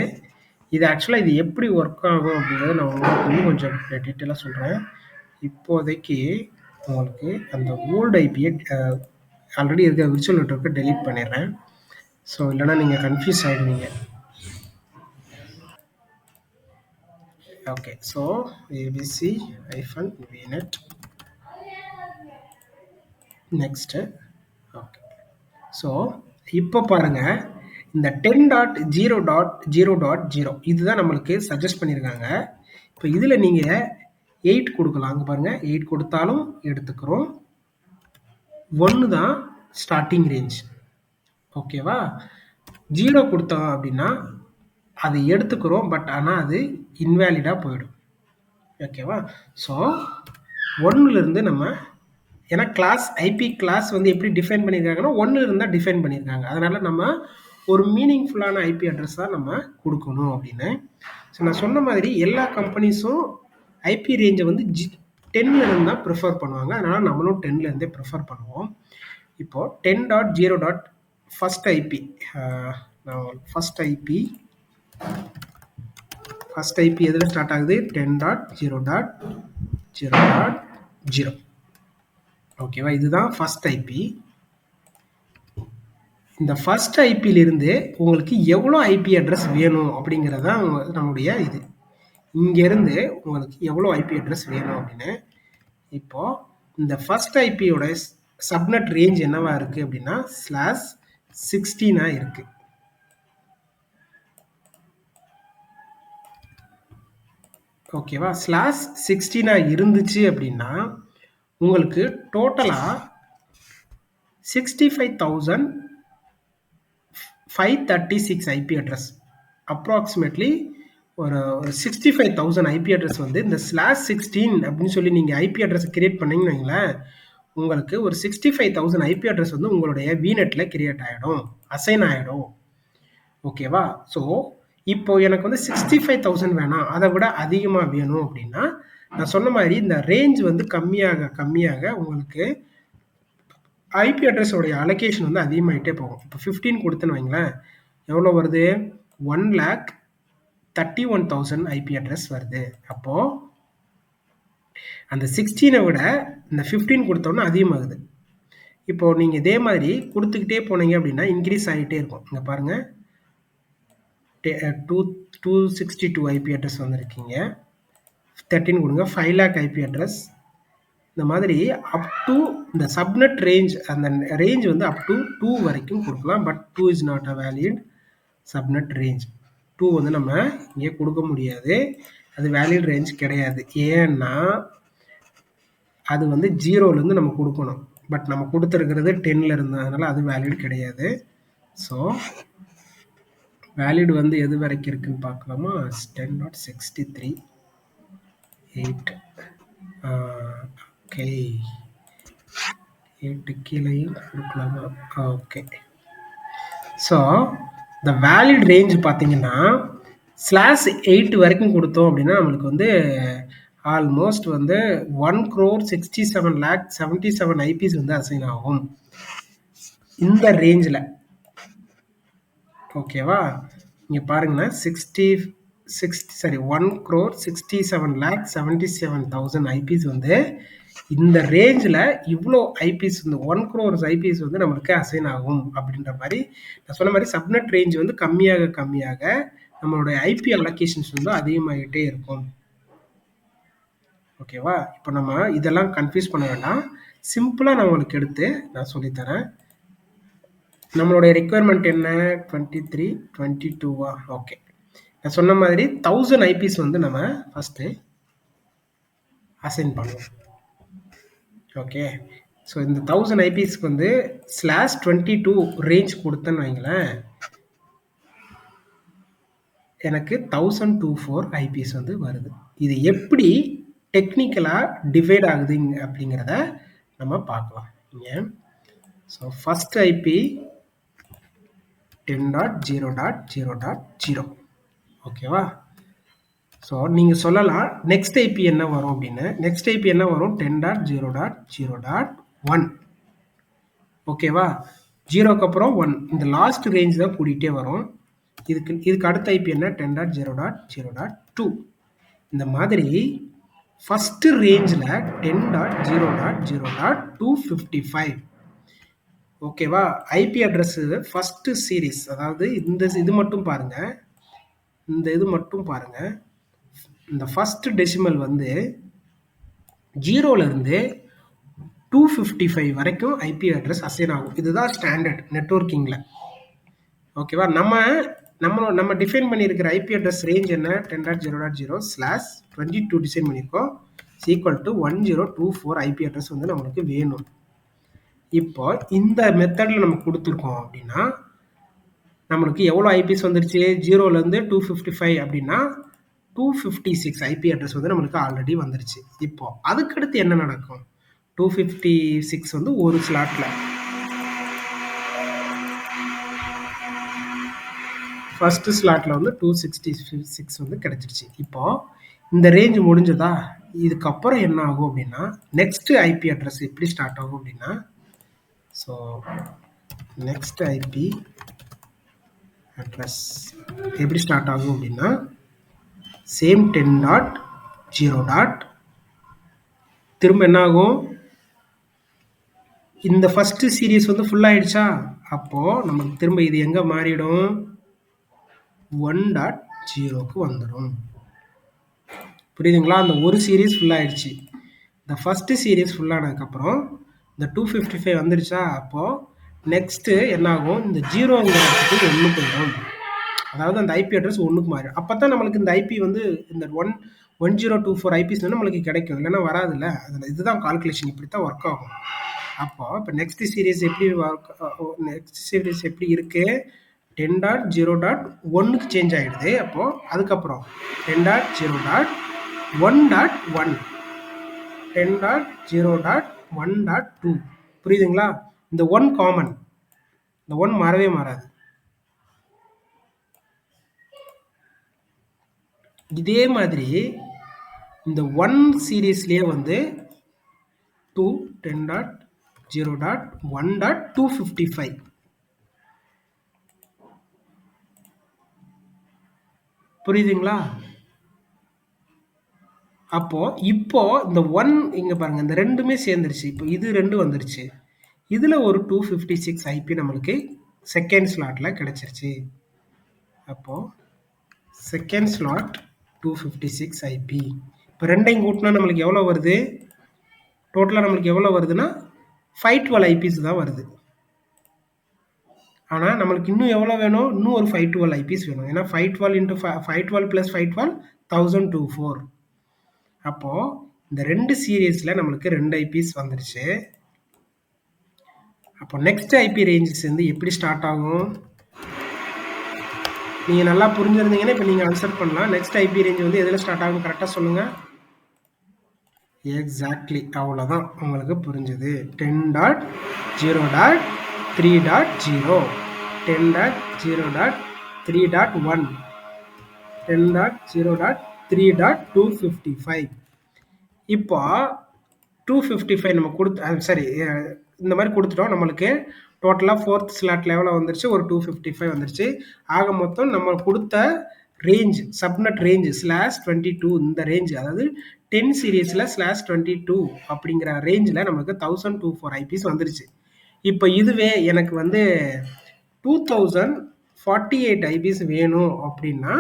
இது ஆக்சுவலாக இது எப்படி ஒர்க் ஆகும் அப்படிங்கிறத நான் உங்களுக்கு இன்னும் கொஞ்சம் டீட்டெயிலாக சொல்கிறேன். இப்போதைக்கு உங்களுக்கு அந்த ஓல்டு ஐபியை ஆல்ரெடி இருக்க விர்ச்சுவல் நெட்வொர்க்கை டெலீட் பண்ணிடுறேன். ஸோ இல்லைனா நீங்கள் கன்ஃபியூஸ் ஆகிடுவீங்க. Okay, so ABC-VNet next. Okay, so இப்போ பாருங்கள், இந்த 10.0.0.0 இதுதான் நம்மளுக்கு சஜஸ்ட் பண்ணியிருக்காங்க. இப்போ இதில் நீங்கள் 8 கொடுக்கலாம். அங்கே பாருங்கள், 8 கொடுத்தாலும் எடுத்துக்கிறோம். 1 தான் ஸ்டார்டிங் ரேஞ்ச். ஓகேவா? 0 கொடுத்தோம் அப்படின்னா அதை எடுத்துக்கிறோம், பட் ஆனால் அது இன்வேலிடாக போயிடும். ஓகேவா? ஸோ 1லேருந்து நம்ம, ஏன்னா கிளாஸ் ஐபி கிளாஸ் வந்து எப்படி டிஃபைன் பண்ணியிருக்காங்கன்னா 1 இருந்தால் டிஃபைன் பண்ணியிருக்காங்க. அதனால் நம்ம ஒரு மீனிங்ஃபுல்லான ஐபி அட்ரஸ் தான் நம்ம கொடுக்கணும் அப்படின்னு. ஸோ நான் சொன்ன மாதிரி எல்லா கம்பெனிஸும் ஐபி ரேஞ்சை வந்து 10லேருந்து தான் ப்ரிஃபர் பண்ணுவாங்க. அதனால் நம்மளும் 10லேருந்தே ப்ரிஃபர் பண்ணுவோம். இப்போது 10.0. ஃபஸ்ட் ஐபி, ஃபஸ்ட் ஐபி எதில் ஸ்டார்ட் ஆகுது, 10.0.0.0. ஓகேவா? இதுதான் ஃபஸ்ட் ஐபி. இந்த ஃபஸ்ட் ஐபியிலிருந்து உங்களுக்கு எவ்வளோ ஐபி அட்ரஸ் வேணும் அப்படிங்கிறது தான் நம்முடைய இது. இங்கேருந்து உங்களுக்கு எவ்வளோ ஐபி அட்ரஸ் வேணும் அப்படின்னு. இப்போது இந்த ஃபஸ்ட் ஐபியோட சப்நெட் ரேஞ்ச் என்னவா இருக்குது அப்படின்னா /16 இருக்குது. ஓகேவா? /16 இருந்துச்சு அப்படின்னா உங்களுக்கு டோட்டலாக 65,536 ஐபி அட்ரஸ், அப்ராக்சிமேட்லி ஒரு 65,000 ஐபி அட்ரஸ் வந்து இந்த /16 அப்படின்னு சொல்லி நீங்கள் ஐபி அட்ரஸ் கிரியேட் பண்ணீங்கன்னு வைங்களேன், உங்களுக்கு ஒரு 65,000 ஐபி அட்ரஸ் வந்து உங்களுடைய விநெட்டில் கிரியேட் ஆகிடும், அசைன் ஆகிடும். ஓகேவா? ஸோ இப்போ எனக்கு வந்து 65,000 வேணாம், அதை விட அதிகமாக வேணும் அப்படின்னா நான் சொன்ன மாதிரி இந்த ரேஞ்ச் வந்து கம்மியாக கம்மியாக உங்களுக்கு ஐபி அட்ரஸோடைய அலோகேஷன் வந்து அதிகமாகிட்டே போகும். இப்போ 15 கொடுத்துன்னு வைங்களேன், எவ்வளோ வருது? 1,31,000 ஐபி அட்ரஸ் வருது. அப்போது அந்த 16 விட இந்த 15 கொடுத்தோன்னா அதிகமாகுது. இப்போது நீங்கள் இதே மாதிரி கொடுத்துக்கிட்டே போனீங்க அப்படின்னா இன்க்ரீஸ் ஆகிட்டே இருக்கும். இங்கே பாருங்கள், 262 ஐபி அட்ரஸ் வந்திருக்கீங்க. 13 கொடுங்க, 5 lakh ஐபி அட்ரஸ். இந்த மாதிரி அப் டு இந்த சப்நெட் ரேஞ்ச், அந்த ரேஞ்ச் வந்து அப் டு 2 வரைக்கும் கொடுக்கலாம். But 2 is not a valid subnet range. 2 வந்து நம்ம இங்கே கொடுக்க முடியாது, அது வேலிட் ரேஞ்ச் கிடையாது. ஏன்னா அது வந்து 0லேருந்து நம்ம கொடுக்கணும். பட் நம்ம கொடுத்துருக்கிறது 10ல் இருந்து, அதனால் அது வேலிட் கிடையாது. ஸோ வேலிட் வந்து எது வரைக்கும் இருக்குன்னு பார்க்கலாமா? 10.63.8. ஓகே, 8 கீழேயும் கொடுக்கலாமா? ஓகே. ஸோ இந்த வேலிட் ரேஞ்ச் பார்த்தீங்கன்னா /8 வரைக்கும் கொடுத்தோம் அப்படின்னா நம்மளுக்கு வந்து ஆல்மோஸ்ட் வந்து 1,67,77 ஐபிஸ் வந்து அசைன் ஆகும் இந்த ரேஞ்சில். ஓகேவா? இங்கே பாருங்கன்னா 1,67,77,000 ஐபிஸ் வந்து இந்த ரேஞ்சில் இவ்வளோ ஐபிஸ் வந்து 1 crore ஐபிஸ் வந்து நம்மளுக்கு அசைன் ஆகும் அப்படின்ற மாதிரி நான் சொன்ன மாதிரி சப்நெட் ரேஞ்ச் வந்து கம்மியாக கம்மியாக நம்மளுடைய ஐபி அலோகேஷன்ஸ் வந்து அதிகமாகிட்டே இருக்கும். ஓகேவா? இப்போ நம்ம இதெல்லாம் கன்ஃபியூஸ் பண்ண வேண்டாம், சிம்பிளாக நான் உங்களுக்கு எடுத்து நான் சொல்லித்தரேன். நம்மளுடைய ரெக்குயர்மெண்ட் என்ன? 23, 22வா? ஓகே, நான் சொன்ன மாதிரி 1000 ஐபிஸ் வந்து நம்ம ஃபஸ்ட்டு அசைன் பண்ணுவோம். ஓகே, ஸோ இந்த 1000 ஐபிஸ்க்கு வந்து /22 ரேஞ்ச் கொடுத்தேன்னு வைங்களேன், எனக்கு 1024 ஐபிஎஸ் வந்து வருது. இது எப்படி டெக்னிக்கலாக டிவைட் ஆகுது அப்படிங்கிறத நம்ம பார்க்கலாம் இங்கே. So first IP 10.0.0.0. ஓகேவா? ஸோ நீங்கள் சொல்லலாம் நெக்ஸ்ட் ஐபி என்ன வரும் அப்படின்னு. நெக்ஸ்ட் ஐபி என்ன வரும்? 10.0.0.1. ஓகேவா? 0க்கு அப்புறம் 1, இந்த லாஸ்ட் ரேஞ்ச் தான் கூட்டிகிட்டே வரும். இதுக்கு அடுத்த ஐபி என்ன? 10.0.0.2. இந்த மாதிரி ஃபஸ்ட்டு ரேஞ்சில் 10.0.0.255. ஓகேவா? ஐபி அட்ரஸ்ஸு ஃபஸ்ட்டு சீரீஸ், அதாவது இது மட்டும் பாருங்கள், இது மட்டும் பாருங்கள். இந்த ஃபஸ்ட்டு டெசிமல் வந்து 0லேருந்து 255 வரைக்கும் ஐபி அட்ரஸ் அசைன் ஆகும். இதுதான் ஸ்டாண்டர்ட் நெட்வொர்க்கிங்கில். ஓகேவா? நம்ம டிஃபைன் பண்ணியிருக்கிற ஐபி அட்ரஸ் ரேஞ்ச் என்ன? 10.0.0/22 டிசைன் பண்ணியிருக்கோம். ஈக்குவல் டு 1024 ஐபி அட்ரஸ் வந்து நம்மளுக்கு வேணும். இப்போ இந்த மெத்தடில் நம்ம கொடுத்துருக்கோம் அப்படின்னா நம்மளுக்கு எவ்வளோ ஐபிஎஸ் வந்துருச்சு? 0லேருந்து 255 அப்படின்னா 256 ஐபி அட்ரஸ் வந்து நம்மளுக்கு ஆல்ரெடி வந்துருச்சு. இப்போ அதுக்கடுத்து என்ன நடக்கும்? 256 வந்து ஒரு ஸ்லாட்டில், ஃபஸ்ட்டு ஸ்லாட்டில் வந்து 266 வந்து கிடச்சிருச்சு. இப்போது இந்த ரேஞ்ச் முடிஞ்சதா? இதுக்கப்புறம் என்ன ஆகும் அப்படின்னா நெக்ஸ்ட்டு ஐபி அட்ரஸ் எப்படி ஸ்டார்ட் ஆகும் அப்படின்னா, ஸோ நெக்ஸ்ட் ஐபி அட்ரஸ் எப்படி ஸ்டார்ட் ஆகும் அப்படின்னா சேம் 10.0. திரும்ப என்ன ஆகும்? இந்த ஃபஸ்ட்டு சீரீஸ் வந்து ஃபுல் ஆகிடுச்சா? அப்போது நமக்கு திரும்ப இது எங்கே மாறிடும்? 1.0க்கு வந்துடும். புரியுதுங்களா? அந்த ஒரு சீரீஸ் ஃபுல் ஆகிடுச்சு. இந்த ஃபஸ்ட்டு சீரீஸ் ஃபுல்லானதுக்கப்புறம் இந்த 255 வந்துடுச்சா? அப்போது நெக்ஸ்ட்டு என்ன ஆகும்? இந்த 0ங்கிறதுக்கு 1 போயிடும். அதாவது அந்த ஐபி அட்ரஸ் 1க்கு மாறிடும். அப்போ தான் நம்மளுக்கு இந்த ஐபி வந்து இந்த 1024 ஐபிஸ் வந்து நம்மளுக்கு கிடைக்கும், இல்லைன்னா வராதுல்ல. அதில் இதுதான் கால்குலேஷன், இப்படி தான் ஒர்க் ஆகும். அப்போது இப்போ நெக்ஸ்ட் சீரீஸ் எப்படி இருக்குது? 10.0.1க்கு சேஞ்ச் ஆகிடுது. அப்போது அதுக்கப்புறம் 10.0.1.1 10.0.1.2 புரியுதுங்களா? இந்த 1 காமன், இந்த 1 மாறவே மாறாது. இதே மாதிரி இந்த 1 சீரீஸ்லேயே வந்து 10.0.1.255 புரியுதுங்களா? அப்போ இப்போ இந்த 1 இங்க பாருங்க, இந்த ரெண்டுமே சேர்ந்துருச்சு. இப்போ இது 2 வந்துருச்சு. இதுல ஒரு 256 ஐபி நம்மளுக்கு செகண்ட் ஸ்லாட்ல கிடைச்சிருச்சு. அப்போ செகண்ட் ஸ்லாட் 256 ஐபி. இப்போ ரெண்டையும் கூட்டினா நம்மளுக்கு எவ்வளோ வருது? டோட்டலாக நம்மளுக்கு எவ்வளோ வருதுன்னா 512 ஐபிஸ் தான் வருது. ஆனால் நம்மளுக்கு இன்னும் எவ்வளோ வேணும்? இன்னும் ஒரு 512 ஐபிஸ் வேணும். ஏன்னா 512 இன்ட்டு 512 ப்ளஸ் 512 1024. அப்போது இந்த 2 சீரீஸில் நம்மளுக்கு 2 ஐபிஸ் வந்துருச்சு. அப்போ நெக்ஸ்ட் ஐபி ரேஞ்சஸ் வந்து எப்படி ஸ்டார்ட் ஆகும்? நீங்கள் நல்லா புரிஞ்சிருந்தீங்கன்னா இப்போ நீங்கள் ஆன்சர் பண்ணலாம். நெக்ஸ்ட் ஐபி ரேஞ்ச் வந்து எதில் ஸ்டார்ட் ஆகும் கரெக்டாக சொல்லுங்கள். எக்ஸாக்ட்லி, அவ்வளோதான், உங்களுக்கு புரிஞ்சுது. 10.0.3.0 10.0.3.1 10.0.3.255. இப்போ 255 நம்ம சரி, இந்த மாதிரி கொடுத்துட்டோம். நம்மளுக்கு டோட்டலாக ஃபோர்த் ஸ்லாட் லெவலில் வந்துருச்சு, ஒரு 255 வந்துருச்சு. ஆக மொத்தம் நம்ம கொடுத்த ரேஞ்ச், சப்நெட் ரேஞ்ச் /22 இந்த ரேஞ்ச், அதாவது 10 சீரீஸில் /22 அப்படிங்கிற ரேஞ்சில் நமக்கு 1024 ஐபிஸ் வந்துருச்சு. இப்போ இதுவே எனக்கு வந்து 2048 ஐபிஸ் வேணும் அப்படின்னா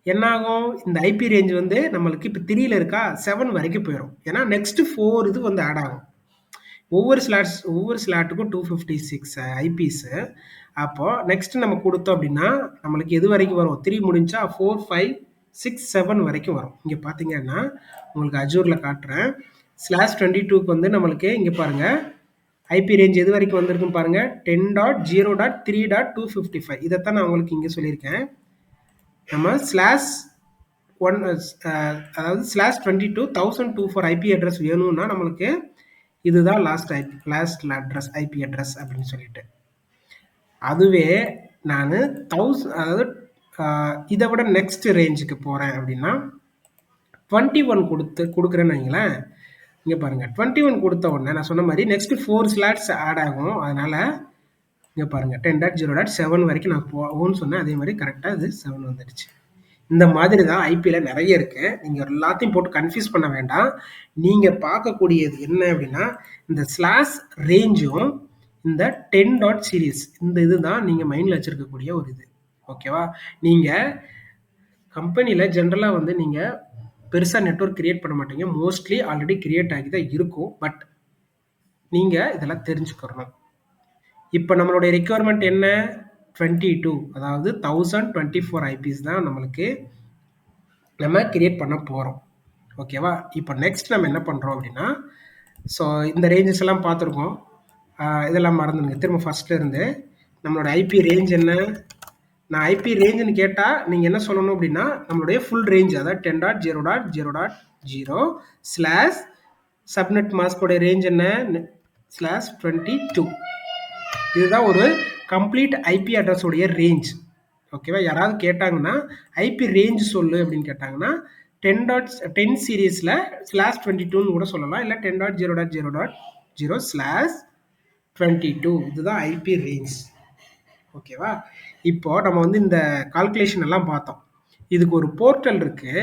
என்னாகும்? இந்த ஐபி ரேஞ்ச் வந்து நம்மளுக்கு இப்போ 3ல இருக்கா, 7 வரைக்கும் போயிடும். ஏன்னா நெக்ஸ்ட் 4 இது வந்து ஆட் ஆகும். ஒவ்வொரு ஸ்லாட்டுக்கும் 256 ஐபிஸ். அப்போ நெக்ஸ்ட் நம்ம கொடுத்தோம் அப்படின்னா நம்மளுக்கு எது வரைக்கும் வரும்? 3 முடிஞ்சா 4, 5, 6, 7 வரைக்கும் வரும். இங்கே பார்த்தீங்கன்னா உங்களுக்கு அஜூரில் காட்டுறேன். /22க்கு வந்து நம்மளுக்கு இங்கே பாருங்க ஐபி ரேஞ்ச் எது வரைக்கும் வந்திருக்குன்னு பாருங்க, 10.0.3.255. இதைத்தான் நான் உங்களுக்கு இங்கே சொல்லியிருக்கேன். நம்ம /1 அதாவது /22 1024 ஐபி அட்ரஸ் வேணும்னா நம்மளுக்கு இதுதான் லாஸ்ட் அட்ரஸ், ஐபி அட்ரஸ் அப்படின்னு சொல்லிட்டு. அதுவே நான் 1000, அதாவது இதை விட நெக்ஸ்ட் ரேஞ்சுக்கு போகிறேன் அப்படின்னா 21 கொடுக்குறேன்னு வைங்களேன். இங்கே பாருங்கள், 21 கொடுத்த உடனே நான் சொன்ன மாதிரி நெக்ஸ்ட் 4 ஸ்லாட்ஸ் ஆட் ஆகும். அதனால் இங்கே பாருங்கள் 10.0.7 வரைக்கும் நான் போகும்னு சொன்னேன். அதே மாதிரி கரெக்டாக இது 7 வந்துடுச்சு. இந்த மாதிரி தான் ஐபியில் நிறைய இருக்குது. நீங்கள் எல்லாத்தையும் போட்டு கன்ஃபியூஸ் பண்ண வேண்டாம். நீங்கள் பார்க்கக்கூடியது என்ன அப்படின்னா இந்த ஸ்லாஷ் ரேஞ்சும் இந்த 10 சீரீஸ், இந்த இதுதான் நீங்கள் மைண்டில் வச்சுருக்கக்கூடிய ஒரு இது. ஓகேவா? நீங்கள் கம்பெனியில் ஜென்ரலாக வந்து நீங்கள் பெருசாக நெட்வொர்க் கிரியேட் பண்ண மாட்டீங்க. மோஸ்ட்லி ஆல்ரெடி கிரியேட் ஆகி தான் இருக்கும். பட் நீங்கள் இதெல்லாம் தெரிஞ்சுக்கணும். இப்போ நம்மளுடைய ரெக்குவயர்மெண்ட் என்ன? 22, அதாவது 1024 ஐபிஸ் தான் நம்மளுக்கு நம்ம கிரியேட் பண்ண போகிறோம். ஓகேவா? இப்போ நெக்ஸ்ட் நம்ம என்ன பண்ணுறோம் அப்படின்னா, ஸோ இந்த ரேஞ்சஸ் எல்லாம் பார்த்துருக்கோம். இதெல்லாம் மறந்துடுங்க. திரும்ப ஃபஸ்ட்டில் இருந்து நம்மளோட ஐபி ரேஞ்ச் என்ன? நான் ஐபி ரேஞ்சுன்னு கேட்டால் நீங்கள் என்ன சொல்லணும் அப்படின்னா நம்மளுடைய ஃபுல் ரேஞ்ச், அதாவது 10.0.0.0 ஸ்லாஷ் சப்நெட் மாஸ்கோடைய ரேஞ்ச் என்ன? /22. இதுதான் ஒரு கம்ப்ளீட் ஐபி அட்ரஸோடைய ரேஞ்ச். ஓகேவா? யாராவது கேட்டாங்கன்னா ஐபி ரேஞ்ச் சொல்லு அப்படின்னு கேட்டாங்கன்னா 10 சீரீஸில் /22ன்னு கூட சொல்லலாம், இல்லை 10.0.0.0/22. இதுதான் ஐபி ரேஞ்ச். ஓகேவா? இப்போ நம்ம வந்து இந்த கால்குலேஷன் எல்லாம் பார்த்தோம். இதுக்கு ஒரு போர்ட்டல் இருக்குது.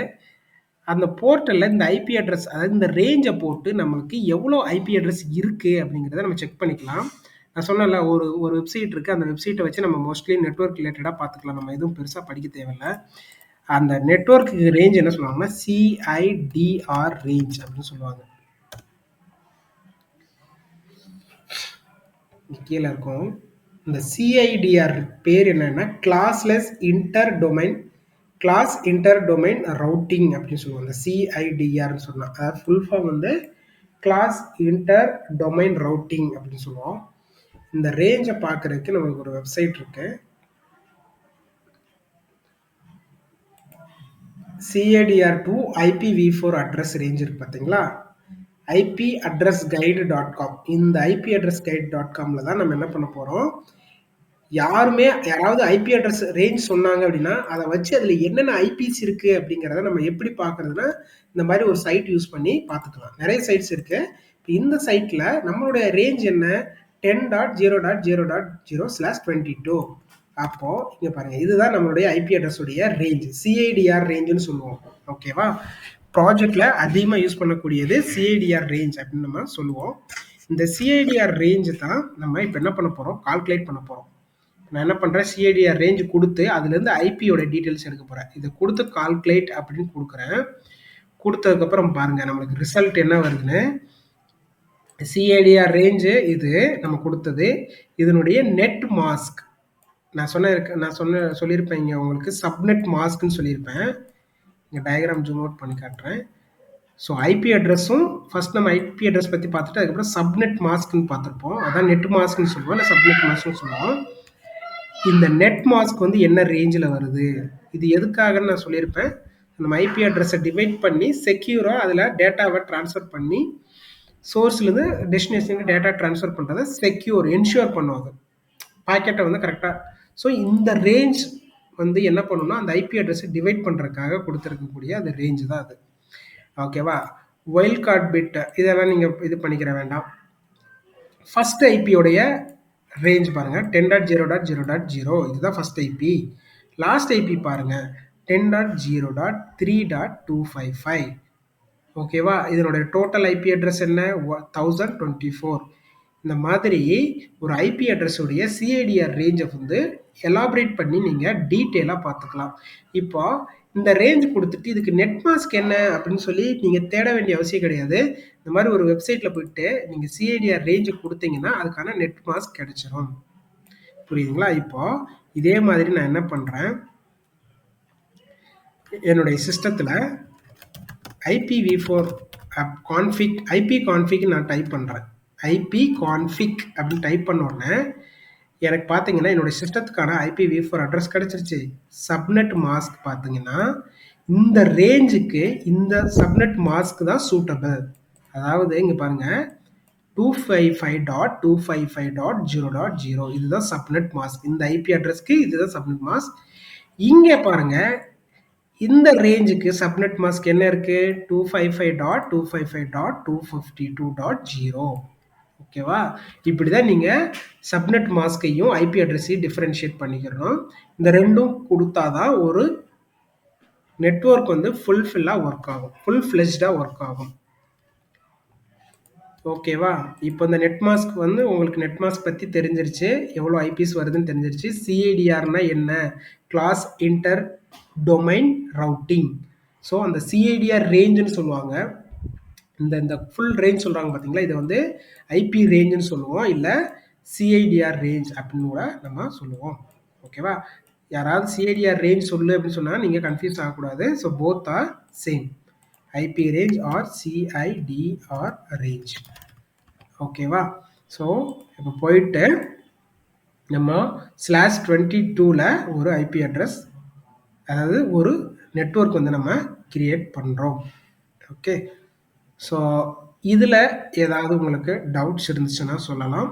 அந்த போர்ட்டலில் இந்த ஐபி அட்ரஸ், அதாவது இந்த ரேஞ்சை போட்டு நம்மளுக்கு எவ்வளோ ஐபி அட்ரஸ் இருக்குது அப்படிங்கிறத நம்ம செக் பண்ணிக்கலாம். நான் சொன்னல ஒரு வெப்சைட் இருக்குது. அந்த வெப்சைட்டை வச்சு நம்ம மோஸ்ட்லி நெட்வொர்க் ரிலேட்டடாக பார்த்துக்கலாம். நம்ம எதுவும் பெருசாக படிக்க தேவையில்லை. அந்த நெட்வொர்க்கு ரேஞ்ச் என்ன சொல்லுவாங்கன்னா CIDR ரேஞ்ச் அப்படின்னு சொல்லுவாங்க. கீழே இருக்கும். இந்த CIDR பேர் என்னன்னா கிளாஸ் இன்டர் டொமைன் ரவுட்டிங் அப்படின்னு சொல்லுவாங்க. இந்த CIDRன்னு சொன்னால் அதாவது ஃபுல் ஃபார்ம் வந்து கிளாஸ் இன்டர் டொமைன் ரவுட்டிங் அப்படின்னு சொல்லுவோம். இந்த ரேஞ்சை பார்க்கறதுக்கு நமக்கு ஒரு வெப்சைட் இருக்கு. CADR2 IPv4 அட்ரஸ் ரேஞ்ச் இருக்கு பார்த்தீங்களா? ipaddressguide.com. இந்த ipaddressguide.comல தான் நம்ம என்ன பண்ண போறோம், யாராவது ஐபி அட்ரஸ் ரேஞ்ச் சொன்னாங்க அப்படின்னா, அதை வச்சு அதில் என்னென்ன ஐபிஸ் இருக்கு அப்படிங்கிறத நம்ம எப்படி பார்க்கறதுன்னா, இந்த மாதிரி ஒரு சைட் யூஸ் பண்ணி பார்த்துக்கலாம். நிறைய சைட்ஸ் இருக்கு. இந்த சைட்ல நம்மளுடைய ரேஞ்ச் என்ன, 10.0.0.0/22. அப்போ இங்க பாருங்க, இதுதான் நம்மளுடைய ஐபி அட்ரஸ் உடைய ரேஞ்ச், சிஐடிஆர் ரேஞ்சுன்னு சொல்லுவோம். ஓகேவா? ப்ராஜெக்ட்ல அதிகமாக யூஸ் பண்ணக்கூடியது சிஐடிஆர் ரேஞ்ச் அப்படின்னு நம்ம சொல்லுவோம். இந்த சிஐடிஆர் ரேஞ்சு தான் நம்ம இப்போ என்ன பண்ண போறோம், கால்குலேட் பண்ண போறோம். நான் என்ன பண்றேன், சிஐடிஆர் ரேஞ்ச் கொடுத்து அதுலேருந்து ஐபியோட டீட்டெயில்ஸ் எடுக்க போறேன். இதை கொடுத்து கால்குலேட் அப்படின்னு கொடுக்குறேன். கொடுத்ததுக்கப்புறம் பாருங்க நம்மளுக்கு ரிசல்ட் என்ன வருதுன்னு. சிஐடிஆர் ரேஞ்சு இது நம்ம கொடுத்தது. இதனுடைய நெட் மாஸ்க் நான் சொல்லியிருப்பேன் இங்கே உங்களுக்கு சப்நெட் மாஸ்க்னு சொல்லியிருப்பேன். இங்கே டயக்ராம் ஜூம் அவுட் பண்ணி காட்டுறேன். ஸோ ஐபி அட்ரஸும் ஃபர்ஸ்ட் நம்ம ஐபி அட்ரஸ் பற்றி பார்த்துட்டு அதுக்கப்புறம் சப்நெட் மாஸ்க்னு பார்த்துருப்போம். அதான் நெட் மாஸ்க்னு சொல்லுவோம், இல்லை சப்நெட் மாஸ்க்னு சொல்லுவோம். இந்த நெட் மாஸ்க் வந்து என்ன ரேஞ்சில் வருது, இது எதுக்காகன்னு நான் சொல்லியிருப்பேன். நம்ம ஐபி அட்ரஸை டிவைட் பண்ணி செக்யூராக அதில் டேட்டாவை ட்ரான்ஸ்ஃபர் பண்ணி சோர்ஸ்லேருந்து டெஸ்டினேஷனுக்கு டேட்டா ட்ரான்ஸ்ஃபர் பண்ணுறதை என்ஷூர் பண்ணுவாங்க, பாக்கெட்டை வந்து கரெக்டாக. ஸோ இந்த ரேஞ்ச் வந்து என்ன பண்ணணும்னா அந்த ஐபி அட்ரஸை டிவைட் பண்ணுறதுக்காக கொடுத்துருக்கக்கூடிய அந்த ரேஞ்சு தான் அது. ஓகேவா? வைல்ட் கார்டு பிட் இதெல்லாம் நீங்கள் இது பண்ணிக்கிற வேண்டாம். ஃபர்ஸ்ட் ஐபியோடைய ரேஞ்ச் பாருங்க 10.0.0.0, இதுதான் ஃபர்ஸ்ட் ஐபி. லாஸ்ட் ஐபி பாருங்க 10.0.3.255. ஓகேவா? இதனுடைய டோட்டல் ஐபி அட்ரஸ் என்ன, 1024. இந்த மாதிரி ஒரு ஐபி அட்ரஸ் உடைய சிஐடிஆர் ரேஞ்சை வந்து எலாபரேட் பண்ணி நீங்கள் டீட்டெயிலாக பார்த்துக்கலாம். இப்போ இந்த ரேஞ்ச் கொடுத்துட்டு இதுக்கு நெட் மாஸ்க் என்ன அப்படின்னு சொல்லி நீங்கள் தேட வேண்டிய அவசியம் கிடையாது. இந்த மாதிரி ஒரு வெப்சைட்டில் போயிட்டு நீங்கள் சிஐடிஆர் ரேஞ்சு கொடுத்தீங்கன்னா அதுக்கான நெட் மாஸ்க் கிடைச்சிடும். புரியுதுங்களா? இப்போ இதே மாதிரி நான் என்ன பண்ணுறேன், என்னுடைய சிஸ்டத்தில் IPv4 ஐபி கான்ஃபிக் நான் டைப் பண்ணுறேன். ஐபி கான்ஃபிக் அப்படின்னு டைப் பண்ண உடனே எனக்கு பார்த்தீங்கன்னா என்னோட சிஸ்டத்துக்கான IPv4 அட்ரஸ் கிடைச்சிருச்சு. சப்நெட் மாஸ்க் பார்த்தீங்கன்னா இந்த ரேஞ்சுக்கு இந்த சப்நெட் மாஸ்க் தான் சூட்டபிள். அதாவது இங்கே பாருங்க 255.255.0.0 இதுதான் சப்நெட் மாஸ்க். இந்த ஐபி அட்ரஸ்க்கு இதுதான் சப்நெட் மாஸ்க். இங்கே பாருங்க இந்த ரேஞ்சுக்கு சப்நெட் மாஸ்க் என்ன இருக்கு, 255.255.252.0. ஓகேவா? இப்படி தான் நீங்கள் சப்நெட் மாஸ்கையும் ஐபி அட்ரஸையும் டிஃப்ரென்ஷியேட் பண்ணிக்கிறோம். இந்த ரெண்டும் கொடுத்தாதான் ஒரு நெட்வொர்க் வந்து ஃபுல்ஃபில்லாக ஒர்க் ஆகும், ஃபுல் ஃப்ளெஜ்டாக ஒர்க் ஆகும். ஓகேவா? இப்போ இந்த நெட் மாஸ்க் வந்து உங்களுக்கு நெட் மாஸ்க் பற்றி தெரிஞ்சிருச்சு, எவ்வளோ ஐபிஸ் வருதுன்னு தெரிஞ்சிருச்சு. சிஐடிஆர்னா என்ன, class inter domain routing. So அந்த சிஐடிஆர் ரேஞ்சுன்னு சொல்லுவாங்க. இந்த ஃபுல் ரேஞ்ச் சொல்கிறாங்க பார்த்தீங்களா, இதை வந்து ஐபி ரேஞ்சுன்னு சொல்லுவோம், இல்லை சிஐடிஆர் ரேஞ்ச் அப்படின்னு கூட நம்ம சொல்லுவோம். ஓகேவா? யாராவது சிஐடிஆர் ரேஞ்ச் சொல்லு அப்படின்னு சொன்னால் நீங்கள் கன்ஃபியூஸ் ஆகக்கூடாது. So both are same, IP range or CIDR range. ஓகேவா? ஸோ இப்போ போயிட்டு நம்ம /22ல் ஒரு ஐபி அட்ரஸ், அதாவது ஒரு நெட்வொர்க் வந்து நம்ம கிரியேட் பண்ணுறோம். ஓகே, ஸோ இதில் ஏதாவது உங்களுக்கு டவுட்ஸ் இருந்துச்சுன்னா சொல்லலாம்.